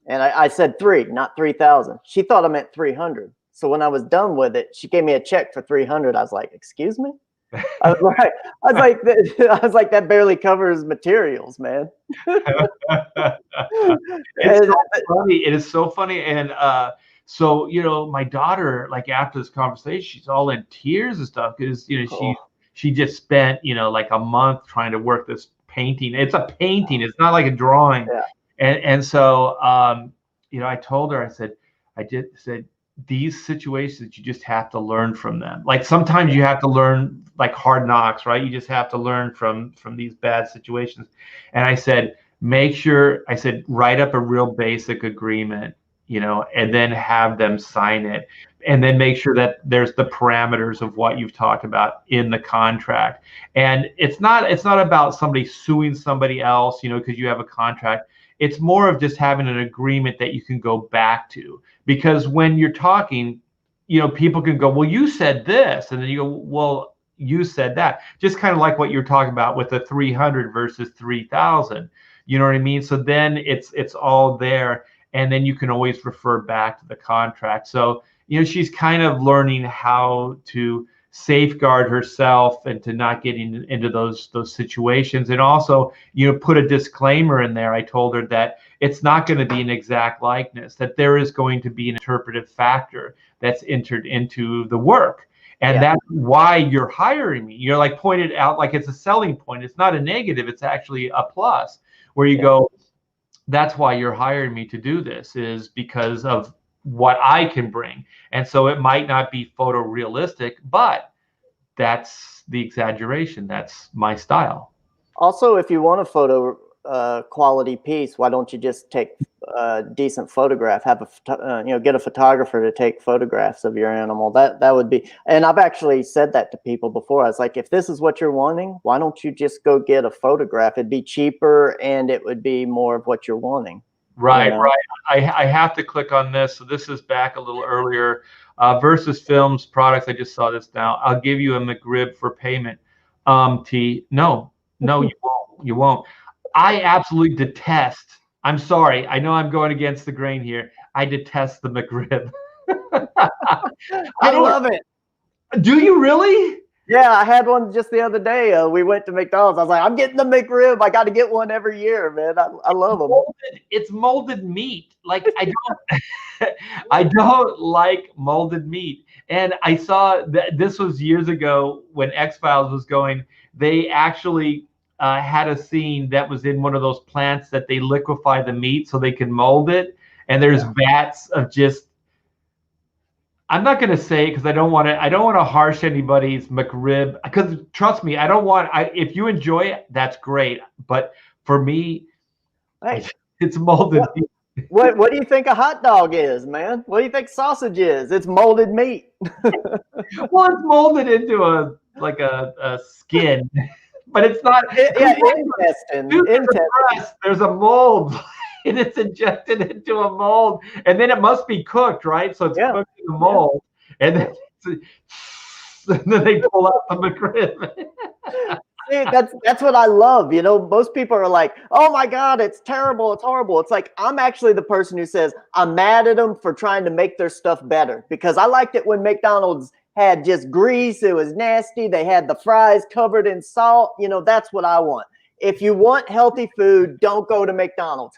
And I said 3, not 3,000. She thought I meant 300. So when I was done with it, she gave me a check for 300. I was like, excuse me? I was like, that barely covers materials, man. It's so funny. It is so funny. And so, my daughter, like after this conversation, she's all in tears and stuff because, Cool. she just spent, like a month trying to work this painting. It's a painting. It's not like a drawing. Yeah. And so, I told her, I said, these situations, you just have to learn from them. Like sometimes you have to learn like hard knocks, right? You just have to learn from these bad situations. And I said, write up a real basic agreement, and then have them sign it. And then make sure that there's the parameters of what you've talked about in the contract. And it's not about somebody suing somebody else, because you have a contract. It's more of just having an agreement that you can go back to. Because when you're talking, people can go, well, you said this. And then you go, well, you said that. Just kind of like what you're talking about with the 300 versus 3,000. You know what I mean? So then it's all there. And then you can always refer back to the contract. So, she's kind of learning how to safeguard herself and to not get into those situations. And also, put a disclaimer in there. I told her that it's not going to be an exact likeness, that there is going to be an interpretive factor that's entered into the work. And that's why you're hiring me. You're like pointed out like it's a selling point. It's not a negative. It's actually a plus where you go, that's why you're hiring me to do this, is because of what I can bring. And so it might not be photorealistic, but that's the exaggeration. That's my style. Also, if you want a photo quality piece, why don't you just take a decent photograph? Have get a photographer to take photographs of your animal. That would be. And I've actually said that to people before. I was like, if this is what you're wanting, why don't you just go get a photograph? It'd be cheaper and it would be more of what you're wanting. Right, right. I have to click on this. So this is back a little earlier. Versus Films products. I just saw this now. I'll give you a McRib for payment. T. No, you won't. You won't. I absolutely detest. I'm sorry. I know I'm going against the grain here. I detest the McRib. I love it. Do you really? Yeah, I had one just the other day. We went to McDonald's. I was like, I'm getting the McRib. I got to get one every year, man. I love them. It's molded meat. Like I don't like molded meat. And I saw that this was years ago when X-Files was going. They actually had a scene that was in one of those plants that they liquefy the meat so they can mold it. And there's vats of just. I'm not going to say it because I don't want to harsh anybody's McRib, because trust me, if you enjoy it, that's great. But for me, it's molded meat. What do you think a hot dog is, man? What do you think sausage is? It's molded meat. Well, it's molded into a skin, but it's not. There's a mold. And it's injected into a mold, and then it must be cooked, right? So it's cooked in the mold, and then they pull out the McRib. See, that's what I love. Most people are like, "Oh my God, it's terrible, it's horrible." It's like, I'm actually the person who says I'm mad at them for trying to make their stuff better, because I liked it when McDonald's had just grease. It was nasty. They had the fries covered in salt. That's what I want. If you want healthy food, don't go to McDonald's.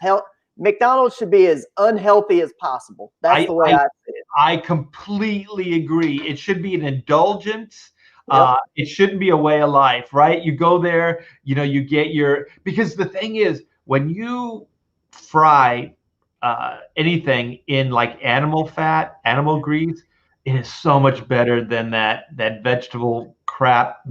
McDonald's should be as unhealthy as possible. That's the way I see it. I completely agree. It should be an indulgence. It shouldn't be a way of life, right? You go there, you get because the thing is, when you fry anything in like animal fat, animal grease, it is so much better than that vegetable crap.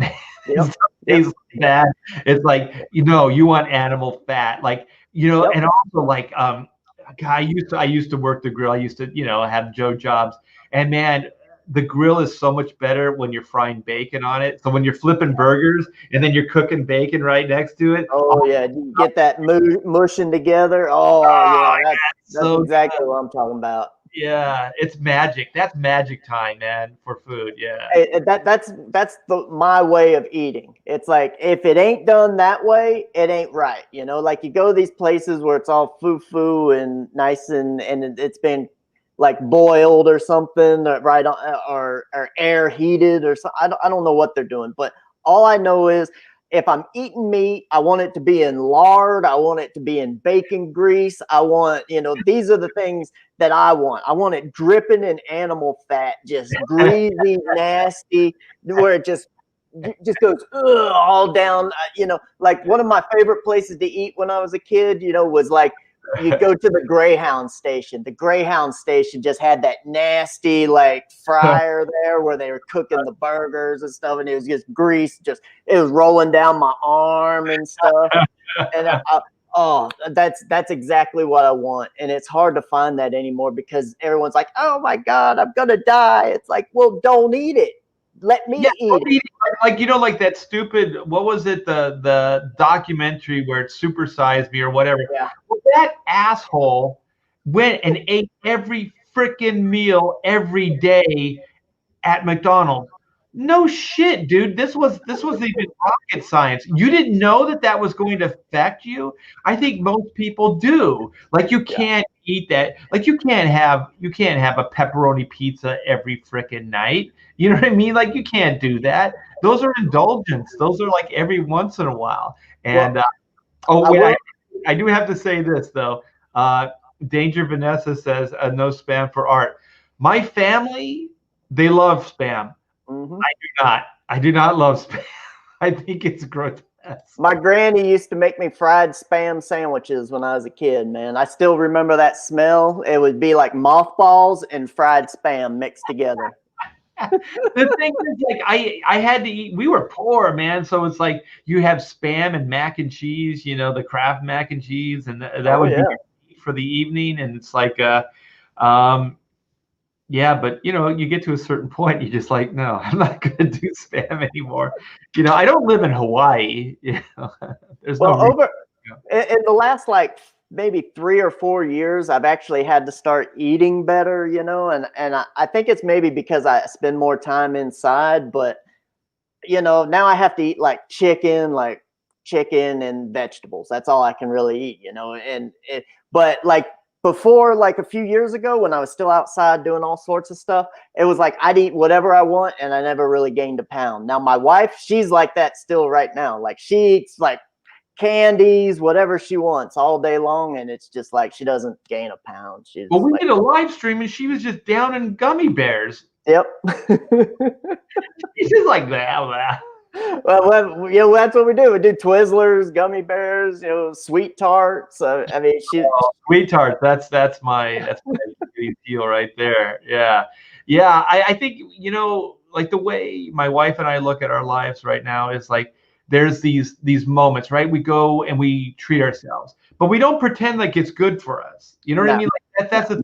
It's bad. It's like, you want animal fat, like, and also like, I used to work the grill. I used to, have Joe jobs, and man, the grill is so much better when you're frying bacon on it. So when you're flipping burgers and then you're cooking bacon right next to it. Oh yeah, you get that mushing together. Oh yeah, that's So exactly what I'm talking about. yeah, it's magic. That's magic time, man, for food. Yeah. That's my way of eating. It's like if it ain't done that way, it ain't right. You know, like you go to these places where it's all foo and nice and it's been like boiled or something, right on, or air heated or something. I don't know what they're doing, but all I know is if I'm eating meat, I want it to be in lard. I want it to be in bacon grease. I want, these are the things that I want. I want it dripping in animal fat, just greasy, nasty, where it just goes all down. Like one of my favorite places to eat when I was a kid, was like you go to the Greyhound station. The Greyhound station just had that nasty like fryer there where they were cooking the burgers and stuff, and it was just grease, it was rolling down my arm and stuff. And oh, that's exactly what I want. And it's hard to find that anymore because everyone's like, oh my God, I'm gonna die. It's like, well, don't eat it. Let me eat it. Like like that stupid, what was it, the documentary where it supersized me or whatever. Yeah. Well, that asshole went and ate every freaking meal every day at McDonald's. No shit, dude. This was even rocket science. You didn't know that was going to affect you. I think most people do. Like you can't eat that. Like you can't have a pepperoni pizza every freaking night. You know what I mean? Like you can't do that. Those are indulgence. Those are like every once in a while. And I do have to say this though. Danger Vanessa says no spam for art. My family, they love spam. Mm-hmm. I do not love spam. I think it's grotesque. My granny used to make me fried spam sandwiches when I was a kid, man. I still remember that smell. It would be like mothballs and fried spam mixed together. The thing is, like, I had to eat. We were poor, man. So it's like you have spam and mac and cheese, the Kraft mac and cheese, and that would be for the evening. And it's like, yeah, but you get to a certain point, you just like, no, I'm not going to do spam anymore. I don't live in Hawaii. There's in the last like maybe 3 or 4 years, I've actually had to start eating better, and I think it's maybe because I spend more time inside, but now I have to eat like chicken and vegetables. That's all I can really eat, but like before, like a few years ago when I was still outside doing all sorts of stuff, it was like I'd eat whatever I want and I never really gained a pound. Now my wife, she's like that still right now. Like she eats like candies, whatever she wants all day long, and it's just like she doesn't gain a pound. Well, we did a live stream and she was just down in gummy bears. Yep. She's just like that. Well, that's what we do. We do Twizzlers, gummy bears, sweet tarts. I mean, sweet tarts. That's my deal right there. Yeah. I think like the way my wife and I look at our lives right now is like there's these moments, right? We go and we treat ourselves, but we don't pretend like it's good for us. You know what I mean? Like that's the thing.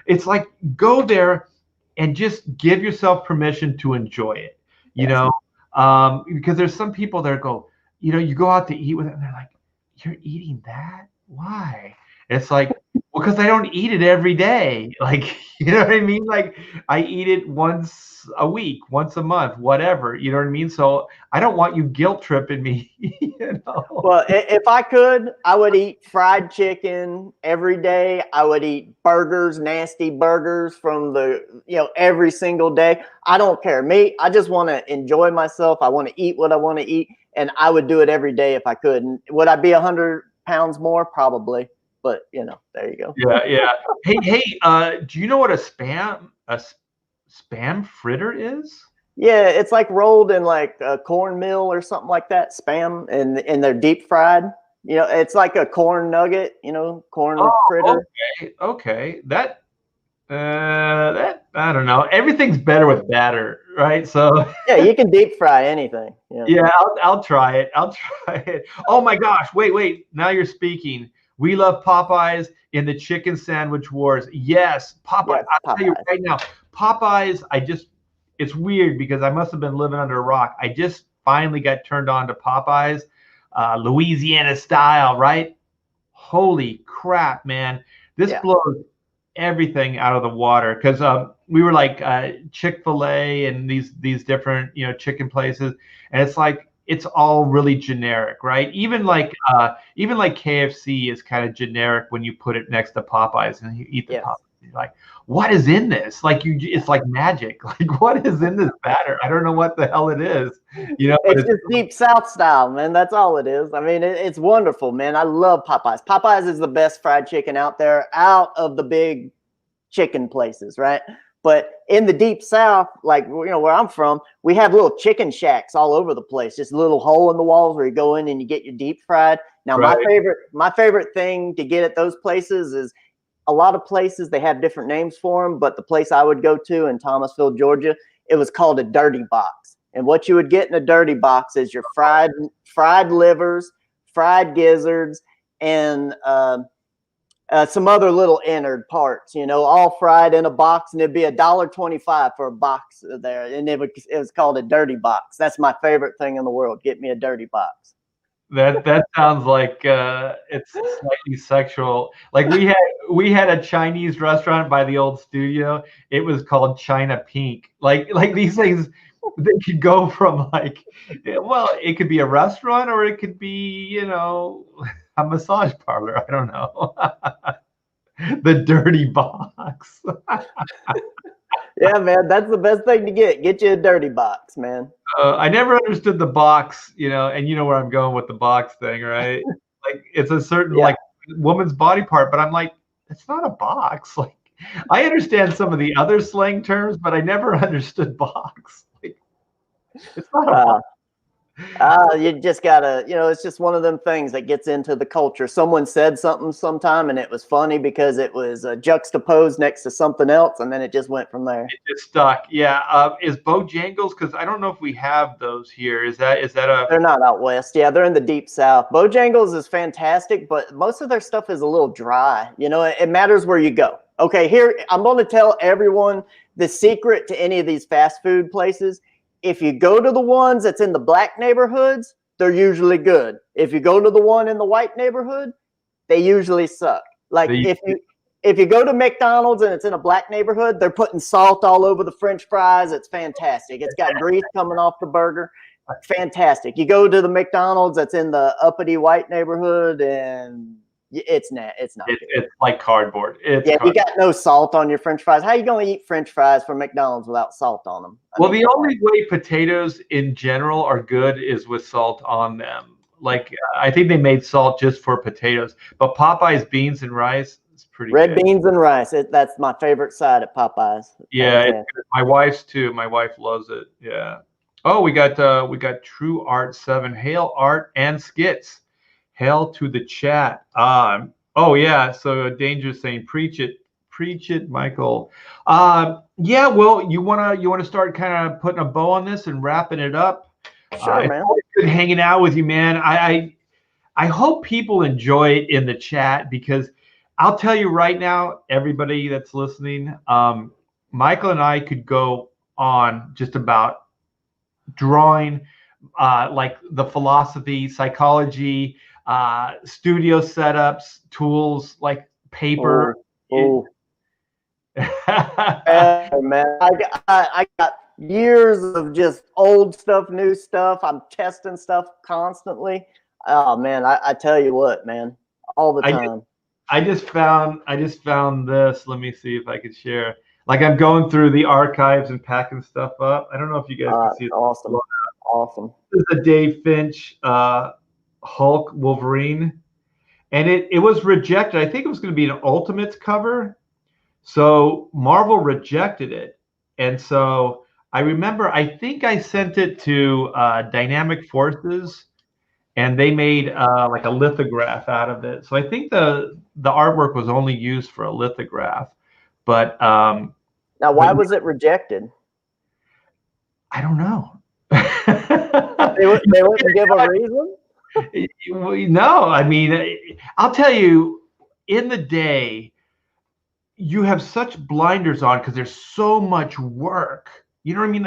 It's like go there and just give yourself permission to enjoy it. Because there's some people that go, you go out to eat with it and they're like, you're eating that? Why? It's like, well, because I don't eat it every day. Like, you know what I mean? Like I eat it once a week, once a month, whatever. You know what I mean? So I don't want you guilt tripping me. Well, if I could, I would eat fried chicken every day. I would eat burgers, nasty burgers from every single day. I don't care. I just want to enjoy myself. I want to eat what I want to eat, and I would do it every day if I could. And would I be 100 pounds more? Probably. But there you go. Yeah. Hey, do you know what a spam fritter is? Yeah, it's like rolled in like a cornmeal or something like that. Spam, and they're deep fried. It's like a corn nugget. Corn fritter. Okay. That I don't know. Everything's better with batter, right? So yeah, you can deep fry anything. Yeah, I'll try it. Oh my gosh! Wait. Now you're speaking. We love Popeyes in the chicken sandwich wars. Yes, Popeyes. I'll tell you right now, Popeyes, it's weird because I must have been living under a rock. I just finally got turned on to Popeyes, Louisiana style, right? Holy crap, man. This blows everything out of the water, because we were like Chick-fil-A and these different chicken places, and it's like it's all really generic, right? Even like KFC is kind of generic when you put it next to Popeyes and you eat the Popeyes. You're like, what is in this? Like it's like magic. Like, what is in this batter? I don't know what the hell it is. It's just deep South style, man. That's all it is. I mean, it's wonderful, man. I love Popeyes. Popeyes is the best fried chicken out there, out of the big chicken places, right? But in the deep South, like where I'm from, we have little chicken shacks all over the place. Just a little hole in the walls where you go in and you get your deep fried. Now, my favorite thing to get at those places is, a lot of places, they have different names for them, but the place I would go to in Thomasville, Georgia, it was called a dirty box. And what you would get in a dirty box is your fried livers, fried gizzards, and some other little innard parts, all fried in a box, and it'd be $1.25 for a box there. And it was called a dirty box. That's my favorite thing in the world. Get me a dirty box. That sounds like it's slightly sexual. Like we had a Chinese restaurant by the old studio. It was called China Pink. Like these things, they could go from it could be a restaurant or it could be a massage parlor. I don't know. The dirty box. Yeah, man, that's the best thing to get. Get you a dirty box, man. I never understood the box, and you know where I'm going with the box thing, right? Like it's a certain like woman's body part, but I'm like, it's not a box. Like I understand some of the other slang terms, but I never understood box. Like it's not a box. You just gotta, it's just one of them things that gets into the culture. Someone said something sometime and it was funny because it was juxtaposed next to something else, and then it just went from there. It just stuck. Yeah. Is Bojangles? Because I don't know if we have those here. Is that a? They're not out west. Yeah, they're in the deep South. Bojangles is fantastic, but most of their stuff is a little dry. It matters where you go. Okay, here I'm going to tell everyone the secret to any of these fast food places. If you go to the ones that's in the black neighborhoods, they're usually good. If you go to the one in the white neighborhood, they usually suck. Like if you go to McDonald's and it's in a black neighborhood, they're putting salt all over the French fries. It's fantastic. It's got grease coming off the burger. Fantastic. You go to the McDonald's that's in the uppity white neighborhood, and it's not. It's like cardboard. You got no salt on your French fries. How are you going to eat French fries from McDonald's without salt on them? The only way potatoes in general are good is with salt on them. Like I think they made salt just for potatoes, but Popeye's beans and rice is pretty good. Red beans and rice. That's my favorite side at Popeye's. Yeah, my wife's too. My wife loves it. Yeah. Oh, we got True Art 7. Hail Art and Skits. Hail to the chat. Oh yeah. So Danger's saying, preach it, Michael. Yeah. Well, you wanna start kind of putting a bow on this and wrapping it up. Sure, man. It's good hanging out with you, man. I hope people enjoy it in the chat, because I'll tell you right now, everybody that's listening, Michael and I could go on just about drawing, like the philosophy, psychology, studio setups, tools, like paper. Oh. Man, I got years of just old stuff, new stuff. I'm testing stuff constantly. Oh man, I tell you what, man, all the time. I just found this. Let me see if I could share. Like I'm going through the archives and packing stuff up. I don't know if you guys can see it. Awesome. This is a Dave Finch Hulk Wolverine, and it was rejected. I think it was going to be an Ultimates cover, so Marvel rejected it. And so I remember, I think I sent it to Dynamic Forces, and they made like a lithograph out of it. So I think the artwork was only used for a lithograph. But now, why was it rejected? I don't know. They wouldn't give a reason? No, I mean, I'll tell you, in the day, you have such blinders on because there's so much work. You know what I mean?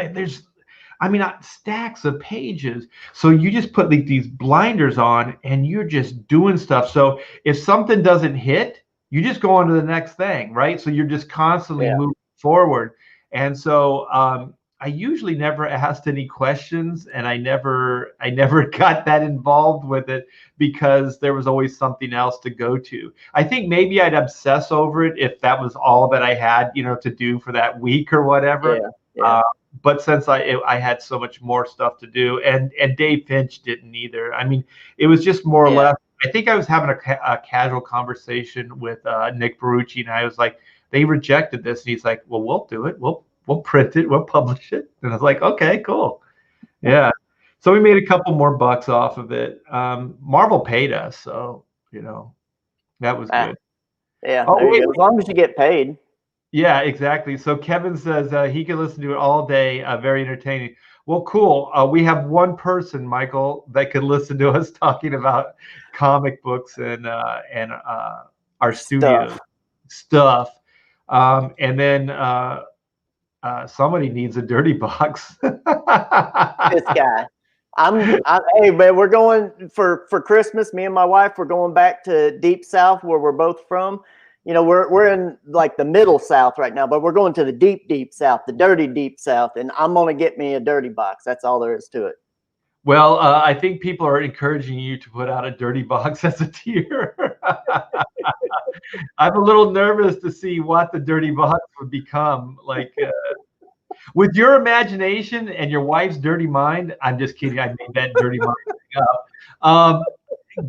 Like stacks of pages. So you just put like these blinders on and you're just doing stuff. So if something doesn't hit, you just go on to the next thing, right? So you're just constantly Yeah. moving forward. And so I usually never asked any questions, and I never got that involved with it because there was always something else to go to. I think maybe I'd obsess over it if that was all that I had, to do for that week or whatever. Yeah. Yeah. But since I had so much more stuff to do, and Dave Finch didn't either. I mean, it was just more or Yeah. less. I think I was having a casual conversation with Nick Barucci, and I was like, they rejected this, and he's like, well, we'll do it. We'll print it. We'll publish it. And I was like, okay, cool. Yeah. So we made a couple more bucks off of it. Marvel paid us, so that was good. Yeah. Oh There you wait, go. As long as you get paid. yeah, exactly. So Kevin says he can listen to it all day. Very entertaining. Well, cool. We have one person, Michael, that could listen to us talking about comic books and our studios stuff. And then somebody needs a dirty box. This guy. Hey man, we're going for Christmas. Me and my wife, we're going back to deep south where we're both from. We're in like the middle south right now, but we're going to the deep south, the dirty deep south, and I'm gonna get me a dirty box. That's all there is to it. Well, I think people are encouraging you to put out a dirty box as a tier. I'm a little nervous to see what the dirty box would become. Like, with your imagination and your wife's dirty mind, I'm just kidding. I made that dirty mind thing up.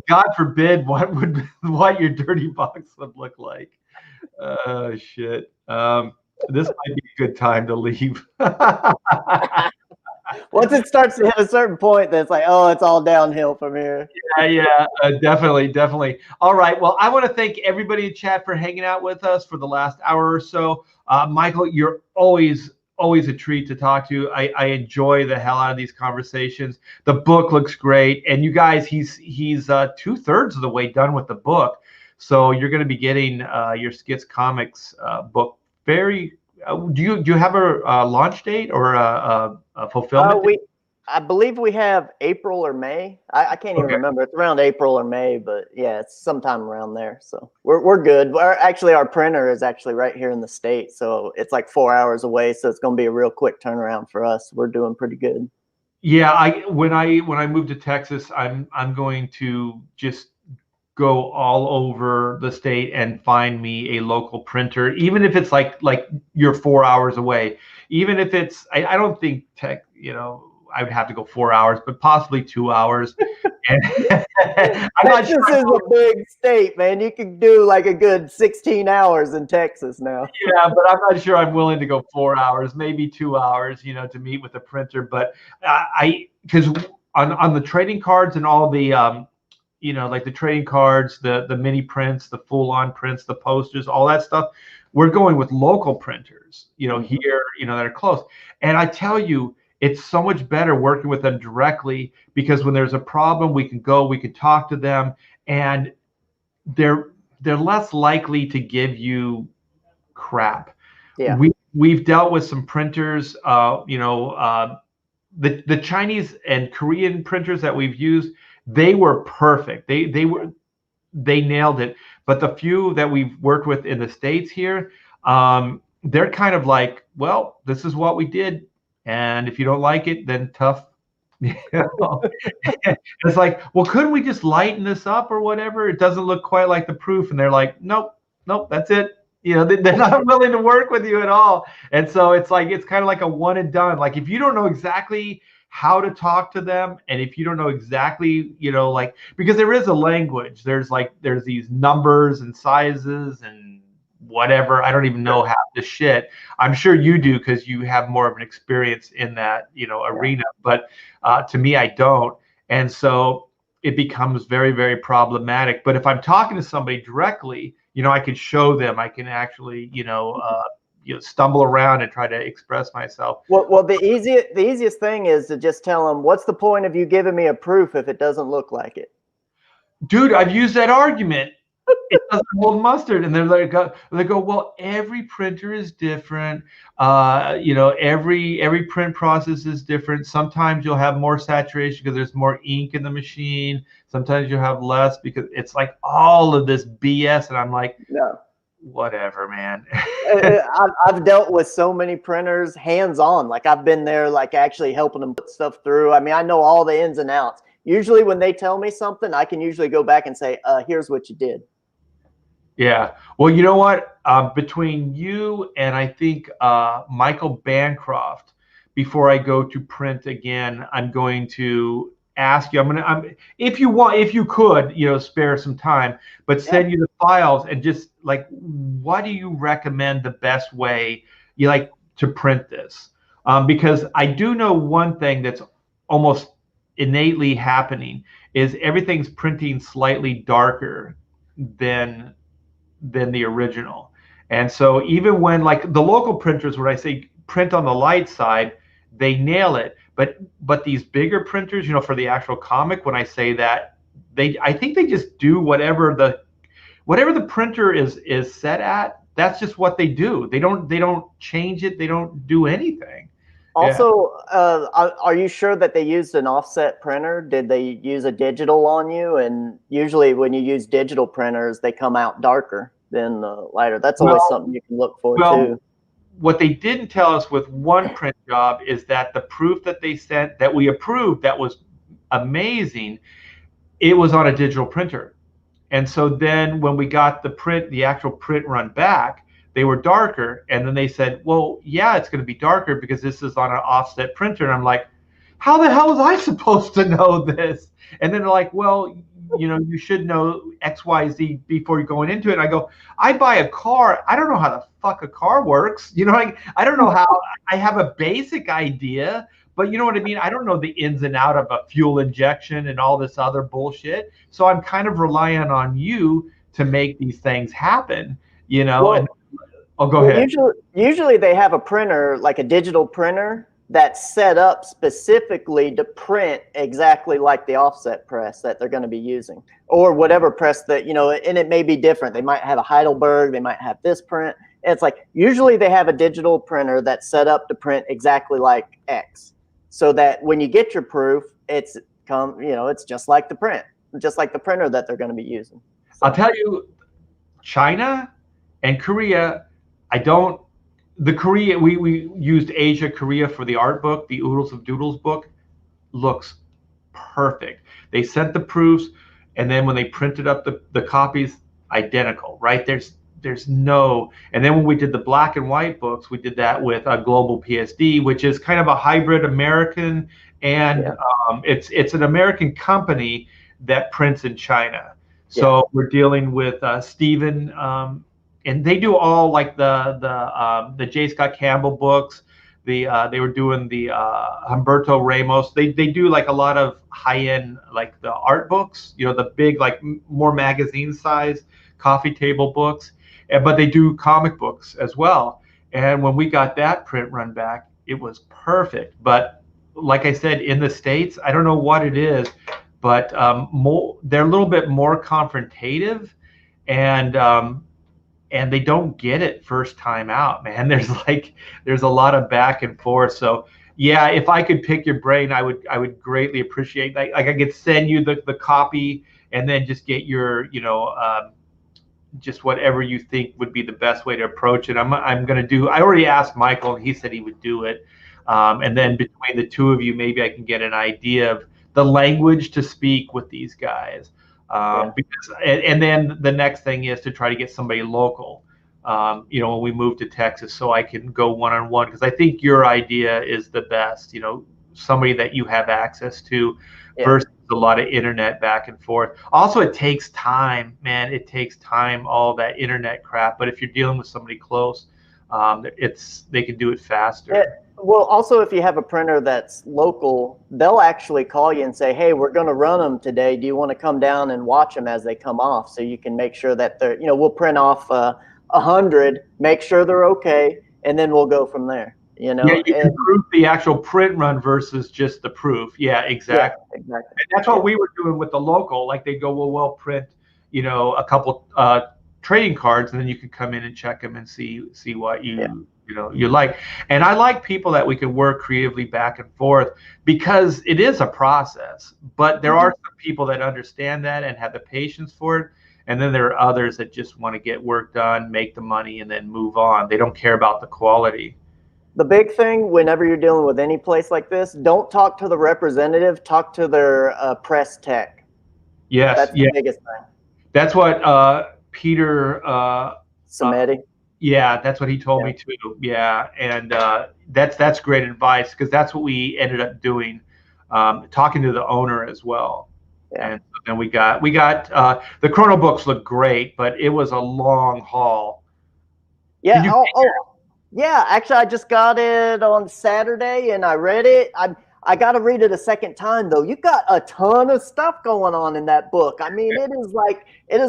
God forbid what your dirty box would look like. Oh shit. This might be a good time to leave. Once it starts to hit a certain point, then it's like, oh, it's all downhill from here. Yeah, definitely. All right. Well, I want to thank everybody in chat for hanging out with us for the last hour or so. Michael, you're always a treat to talk to. I enjoy the hell out of these conversations. The book looks great, and you guys, he's 2/3 of the way done with the book, so you're going to be getting your Skits Comics book very. Do you have a launch date or a fulfillment date? I believe we have April or May. I can't even remember. It's around April or May, but yeah, it's sometime around there. So we're good. Our printer is actually right here in the state, so it's like 4 hours away. So it's going to be a real quick turnaround for us. We're doing pretty good. Yeah, when I move to Texas, I'm going to just go all over the state and find me a local printer, even if it's like you're 4 hours away. Even if it's I don't think I would have to go 4 hours, but possibly 2 hours. And Texas is a big state, man. You can do like a good 16 hours in Texas now. Yeah, but I'm not sure I'm willing to go 4 hours, maybe 2 hours, to meet with the printer. But because on the trading cards and all the like the trading cards, the mini prints, the full-on prints, the posters, all that stuff, we're going with local printers, here, that are close. And I tell you, it's so much better working with them directly, because when there's a problem, we can talk to them, and they're less likely to give you crap. Yeah. We've dealt with some printers, the Chinese and Korean printers that we've used, they were perfect. They nailed it. But the few that we've worked with in the States here, they're kind of like, well, this is what we did, and if you don't like it, then tough. It's like, well, couldn't we just lighten this up or whatever? It doesn't look quite like the proof. And they're like, nope, that's it. They're not willing to work with you at all. And so it's like, it's kind of like a one and done. Like, if you don't know exactly how to talk to them, and if you don't know exactly, because there is a language, there's these numbers and sizes and whatever. I don't even know half the shit. I'm sure you do, because you have more of an experience in that, arena. But to me, I don't. And so it becomes very, very problematic. But if I'm talking to somebody directly, I can show them, I can actually, stumble around and try to express myself. Well, the easiest thing is to just tell them, what's the point of you giving me a proof if it doesn't look like it? Dude, I've used that argument. it doesn't hold mustard. And they're like, they go, well, every printer is different. Every print process is different. Sometimes you'll have more saturation because there's more ink in the machine. Sometimes you'll have less because it's like all of this BS. And I'm like, No. whatever, man. I've dealt with so many printers hands-on. Like I've been there, like actually helping them put stuff through. I mean, I know all the ins and outs. Usually when they tell me something, I can usually go back and say, here's what you did. Yeah. Well, you know what? Between you and I think Michael Bancroft, before I go to print again, I'm going to ask you. If you want, if you could, spare some time, but send you the files and just like, what do you recommend the best way you like to print this? Because I do know one thing that's almost innately happening is everything's printing slightly darker than the original. And so even when like the local printers, where I say print on the light side, they nail it. But these bigger printers, for the actual comic, when I say that, I think they just do whatever the printer is set at. That's just what they do. They don't change it. They don't do anything. Also, are you sure that they used an offset printer? Did they use a digital on you? And usually when you use digital printers, they come out darker than the lighter. That's always something you can look for too. What they didn't tell us with one print job is that the proof that they sent that we approved, that was amazing, it was on a digital printer. And so then when we got the actual print run back, they were darker. And then they said, well, yeah, it's going to be darker because this is on an offset printer. And I'm like, how the hell was I supposed to know this? And then they're like, well, you should know XYZ before you're going into it. And I go, I buy a car. I don't know how the fuck a car works. I don't know how. I have a basic idea, but you know what I mean? I don't know the ins and out of a fuel injection and all this other bullshit. So I'm kind of relying on you to make these things happen, Well, go ahead. Usually they have a printer, like a digital printer, that's set up specifically to print exactly like the offset press that they're going to be using, or whatever press that, and it may be different. They might have a Heidelberg, they might have this print. It's like, usually they have a digital printer that's set up to print exactly like X, so that when you get your proof, it's just like the print, just like the printer that they're going to be using. So, I'll tell you, China and Korea, we used Asia, Korea for the art book. The Oodles of Doodles book looks perfect. They sent the proofs, and then when they printed up the copies, identical, right? There's no, and then when we did the black and white books, we did that with a Global PSD, which is kind of a hybrid American, and it's an American company that prints in China. So we're dealing with Stephen, and they do all like the J. Scott Campbell books. They were doing the Humberto Ramos. They do like a lot of high-end, like the art books, the big, like more magazine size coffee table books. But they do comic books as well. And when we got that print run back, it was perfect. But like I said, in the States, I don't know what it is, but they're a little bit more confrontative, and they don't get it first time out, man. There's a lot of back and forth. So yeah, if I could pick your brain, I would greatly appreciate that. Like I could send you the copy, and then just get your just whatever you think would be the best way to approach it. I'm going to do. I already asked Michael, and he said he would do it. And then between the two of you, maybe I can get an idea of the language to speak with these guys. Because, and then the next thing is to try to get somebody local, when we move to Texas, so I can go one-on-one, because I think your idea is the best, somebody that you have access to versus a lot of internet back and forth. Also, it takes time, man. It takes time, all that internet crap. But if you're dealing with somebody close, they can do it faster. Well, also, if you have a printer that's local, they'll actually call you and say, hey, we're going to run them today. Do you want to come down and watch them as they come off? So you can make sure that they're, we'll print off 100, make sure they're okay, and then we'll go from there. Yeah, you can proof the actual print run versus just the proof. Yeah, exactly. Yeah, exactly. And that's what we were doing with the local. Like they go, well, we'll print, you know, a couple trading cards, and then you can come in and check them and see what you know you like. And I like people that we can work creatively back and forth, because it is a process. But there are some people that understand that and have the patience for it. And then there are others that just want to get work done, make the money, and then move on. They don't care about the quality. The big thing whenever you're dealing with any place like this, don't talk to the representative, talk to their press tech. Yes, That's yeah. the biggest thing. That's what Peter Samedi. yeah, that's what he told me too. Yeah, and that's great advice, because that's what we ended up doing, talking to the owner as well. Yeah. And then we got the Chrono books look great, but it was a long haul. Yeah. Yeah. Actually, I just got it on Saturday and I read it. I got to read it a second time though. You got a ton of stuff going on in that book. I mean, it is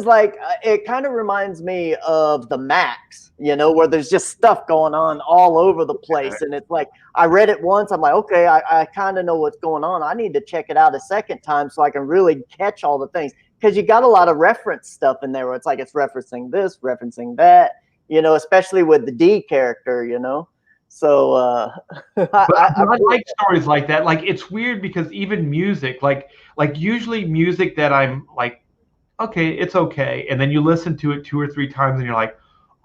like it kind of reminds me of the Max, you know, where there's just stuff going on all over the place. And it's like, I read it once. I'm like, okay, I kind of know what's going on. I need to check it out a second time so I can really catch all the things, because you got a lot of reference stuff in there where it's like it's referencing this, referencing that, you know, especially with the D character, you know. So I like stories like that. Like, it's weird because even music, like usually music that I'm like, okay, it's okay, and then you listen to it 2 or 3 times and you're like,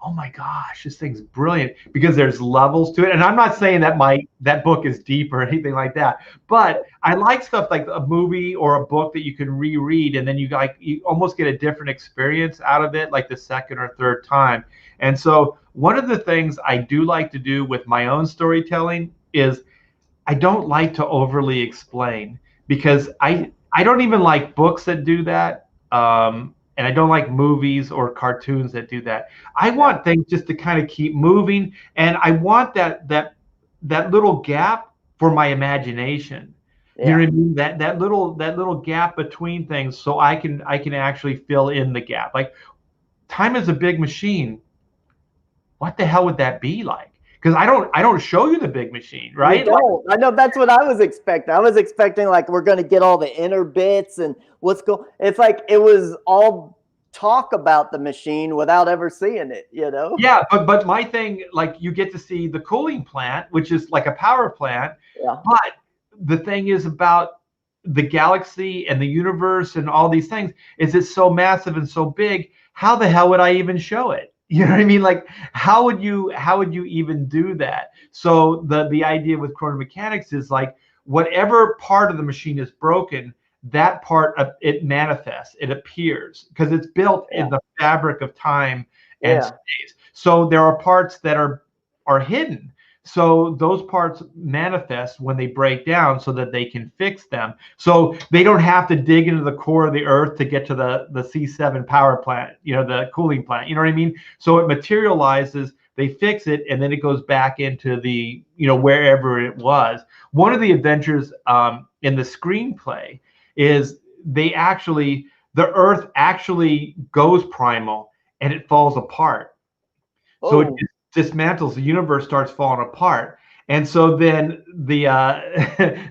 oh my gosh, this thing's brilliant, because there's levels to it. And I'm not saying that that book is deep or anything like that, but I like stuff like a movie or a book that you can reread, and then you almost get a different experience out of it, like the second or third time. And so one of the things I do like to do with my own storytelling is I don't like to overly explain, because I don't even like books that do that. And I don't like movies or cartoons that do that. I want things just to kind of keep moving, and I want that little gap for my imagination. You know what I mean? That little gap between things, so I can actually fill in the gap. Like, time is a big machine. What the hell would that be like? Because I don't show you the big machine, right? You don't. I know, that's what I was expecting. I was expecting like we're going to get all the inner bits and what's going. It's like it was all talk about the machine without ever seeing it, you know? Yeah, but my thing, like, you get to see the cooling plant, which is like a power plant. Yeah. But the thing is about the galaxy and the universe and all these things is it's so massive and so big. How the hell would I even show it? You know what I mean? Like, how would you even do that? So the idea with Chrono Mechanics is like, whatever part of the machine is broken, that part of it manifests, it appears, because it's built in the fabric of time and space. So there are parts that are hidden. So those parts manifest when they break down, so that they can fix them. So they don't have to dig into the core of the earth to get to the C7 power plant, you know, the cooling plant. You know what I mean? So it materializes, they fix it, and then it goes back into the, you know, wherever it was. One of the adventures in the screenplay is the earth actually goes primal and it falls apart. So it dismantles, the universe starts falling apart. And so then the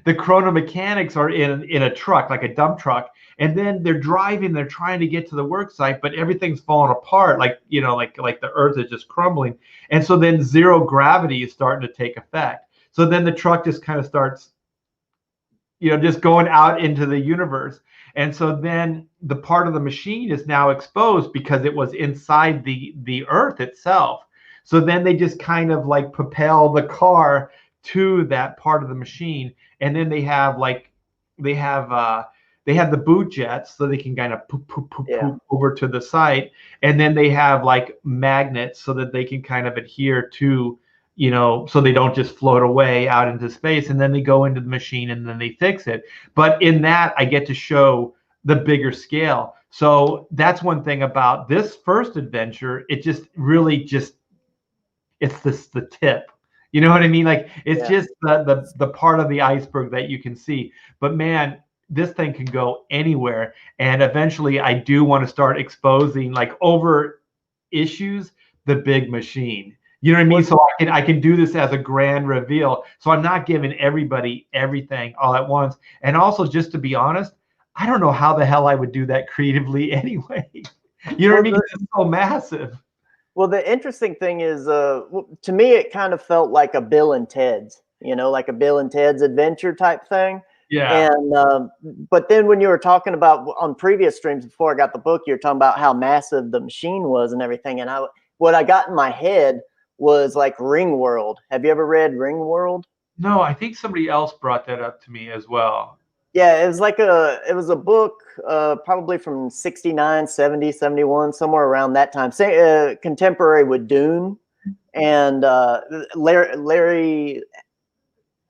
the Chrono Mechanics are in a truck, like a dump truck, and then they're driving, they're trying to get to the work site, but everything's falling apart, like, you know, like the earth is just crumbling. And so then zero gravity is starting to take effect. So then the truck just kind of starts, you know, just going out into the universe. And so then the part of the machine is now exposed because it was inside the earth itself. So then they just kind of like propel the car to that part of the machine. And then they have the boot jets, so they can kind of poop over to the site. And then they have like magnets so that they can kind of adhere to, you know, so they don't just float away out into space. And then they go into the machine and then they fix it. But in that, I get to show the bigger scale. So that's one thing about this first adventure. It just really it's the tip. You know what I mean? Like, it's just the part of the iceberg that you can see. But man, this thing can go anywhere. And eventually I do want to start exposing, like, over issues, the big machine. You know what I mean? So I can do this as a grand reveal. So I'm not giving everybody everything all at once. And also, just to be honest, I don't know how the hell I would do that creatively anyway. You know what I Well, mean? 'Cause it's so massive. well, the interesting thing is, to me, it kind of felt like a Bill and Ted's, like a Bill and Ted's Adventure type thing. Yeah. And but then when you were talking about on previous streams before I got the book, you were talking about how massive the machine was and everything. And what I got in my head was like Ring World. Have you ever read Ring World? No, I think somebody else brought that up to me as well. Yeah, it was a book probably from 69, 70, 71, somewhere around that time. Say contemporary with Dune and Larry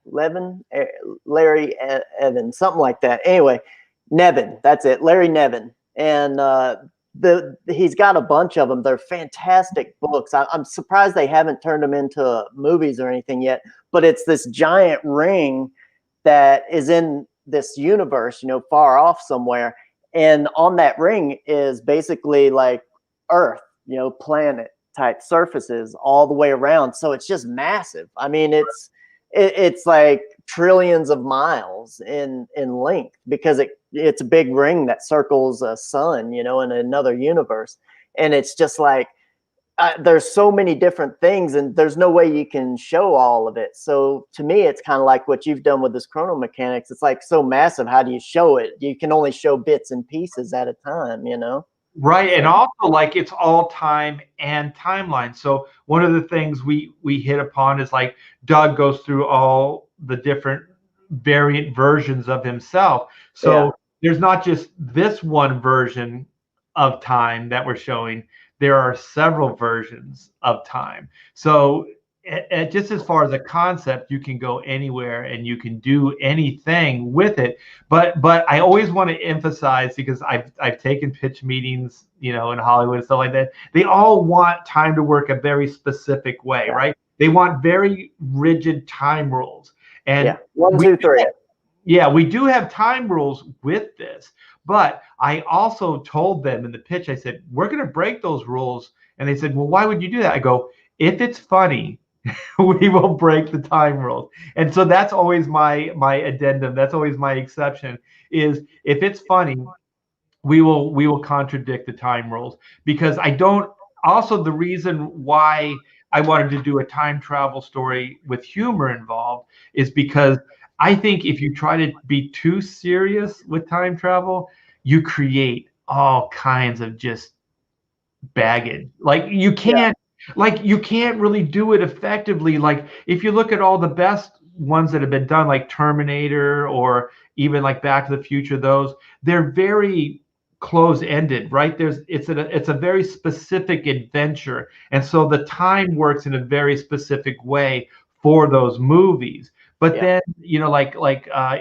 Levin, Larry Evans, something like that. Anyway, Nevin, that's it, Larry Nevin, and he's got a bunch of them. They're fantastic books. I'm surprised they haven't turned them into movies or anything yet. But it's this giant ring that is in this universe, far off somewhere, and on that ring is basically like Earth, planet type surfaces all the way around. So it's just massive. I mean, it's like trillions of miles in length because it's a big ring that circles a sun, in another universe. And it's just like there's so many different things and there's no way you can show all of it. So to me, it's kind of like what you've done with this chrono mechanics. It's like so massive. How do you show it? You can only show bits and pieces at a time, Right, and also like it's all time and timeline. So one of the things we hit upon is like Doug goes through all the different variant versions of himself. So there's not just this one version of time that we're showing. There are several versions of time. So just as far as a concept, you can go anywhere and you can do anything with it. But I always want to emphasize, because I've taken pitch meetings, in Hollywood and stuff like that. They all want time to work a very specific way, right? They want very rigid time rules. And 1, 2, 3. Yeah, we do have time rules with this, but I also told them in the pitch, I said, we're going to break those rules. And they said, well, why would you do that? I go, if it's funny, we will break the time rules. And so that's always my addendum. That's always my exception, is if it's funny, we will contradict the time rules, because I don't. Also, the reason why I wanted to do a time travel story with humor involved is because I think if you try to be too serious with time travel, you create all kinds of just baggage. Like you can't really do it effectively. Like if you look at all the best ones that have been done, like Terminator or even like Back to the Future, they're very close-ended, right? It's a very specific adventure, and so the time works in a very specific way for those movies. But then, like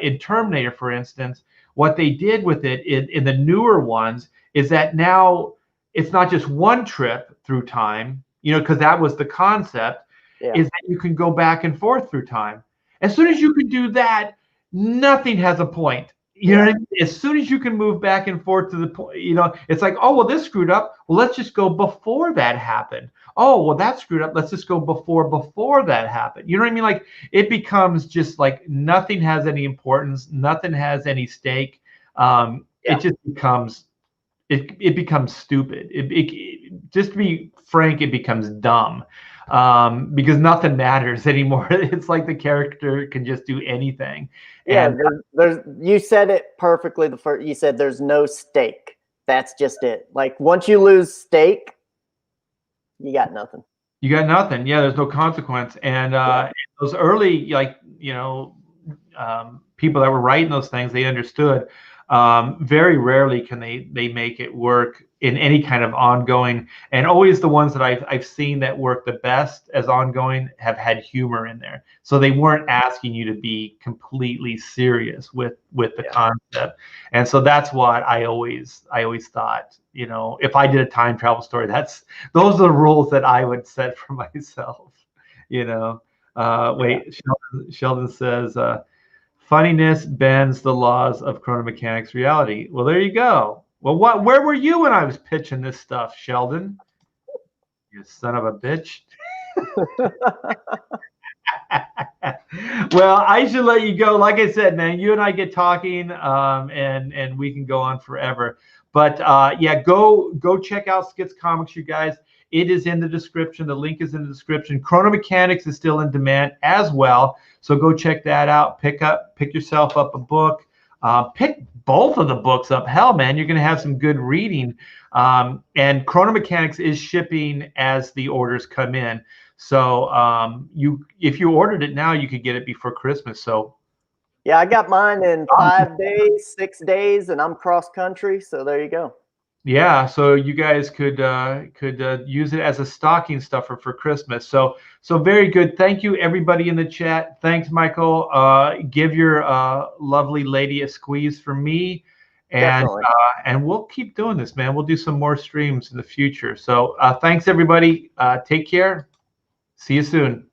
in Terminator, for instance, what they did with it in the newer ones is that now it's not just one trip through time, because that was the concept, is that you can go back and forth through time. As soon as you can do that, nothing has a point. You know what I mean? As soon as you can move back and forth to the point, it's like, oh, well, this screwed up. Well, let's just go before that happened. Oh, well, that screwed up. Let's just go before that happened. You know what I mean? Like it becomes just like nothing has any importance. Nothing has any stake. It just becomes it becomes stupid. Just to be frank, it becomes dumb, because nothing matters anymore. It's like the character can just do anything. And you said it perfectly. You said there's no stake. That's just it. Like once you lose stake, you got nothing. You got nothing. Yeah, there's no consequence. And those early, people that were writing those things, they understood. Very rarely can they make it work in any kind of ongoing, and always the ones that I've seen that work the best as ongoing have had humor in there. So they weren't asking you to be completely serious with the concept. And so that's what I always thought, if I did a time travel story, those are the rules that I would set for myself. Sheldon says, funniness bends the laws of chronomechanics reality. Well, there you go. Well, where were you when I was pitching this stuff, Sheldon? You son of a bitch. Well, I should let you go. Like I said, man, you and I get talking, and we can go on forever. But yeah, go check out Skits Comics, you guys. It is in the description. The link is in the description. Chrono Mechanics is still in demand as well, so go check that out. Pick yourself up a book. Pick both of the books up. Hell, man, you're going to have some good reading. And Chrono Mechanics is shipping as the orders come in. So if you ordered it now, you could get it before Christmas. So yeah, I got mine in 5 days, 6 days, and I'm cross country. So there you go. yeah, so you guys could use it as a stocking stuffer for Christmas. So very good. Thank you, everybody in the chat. Thanks, Michael. Give your lovely lady a squeeze for me, and we'll keep doing this, man. We'll do some more streams in the future. So thanks, everybody. Take care. See you soon.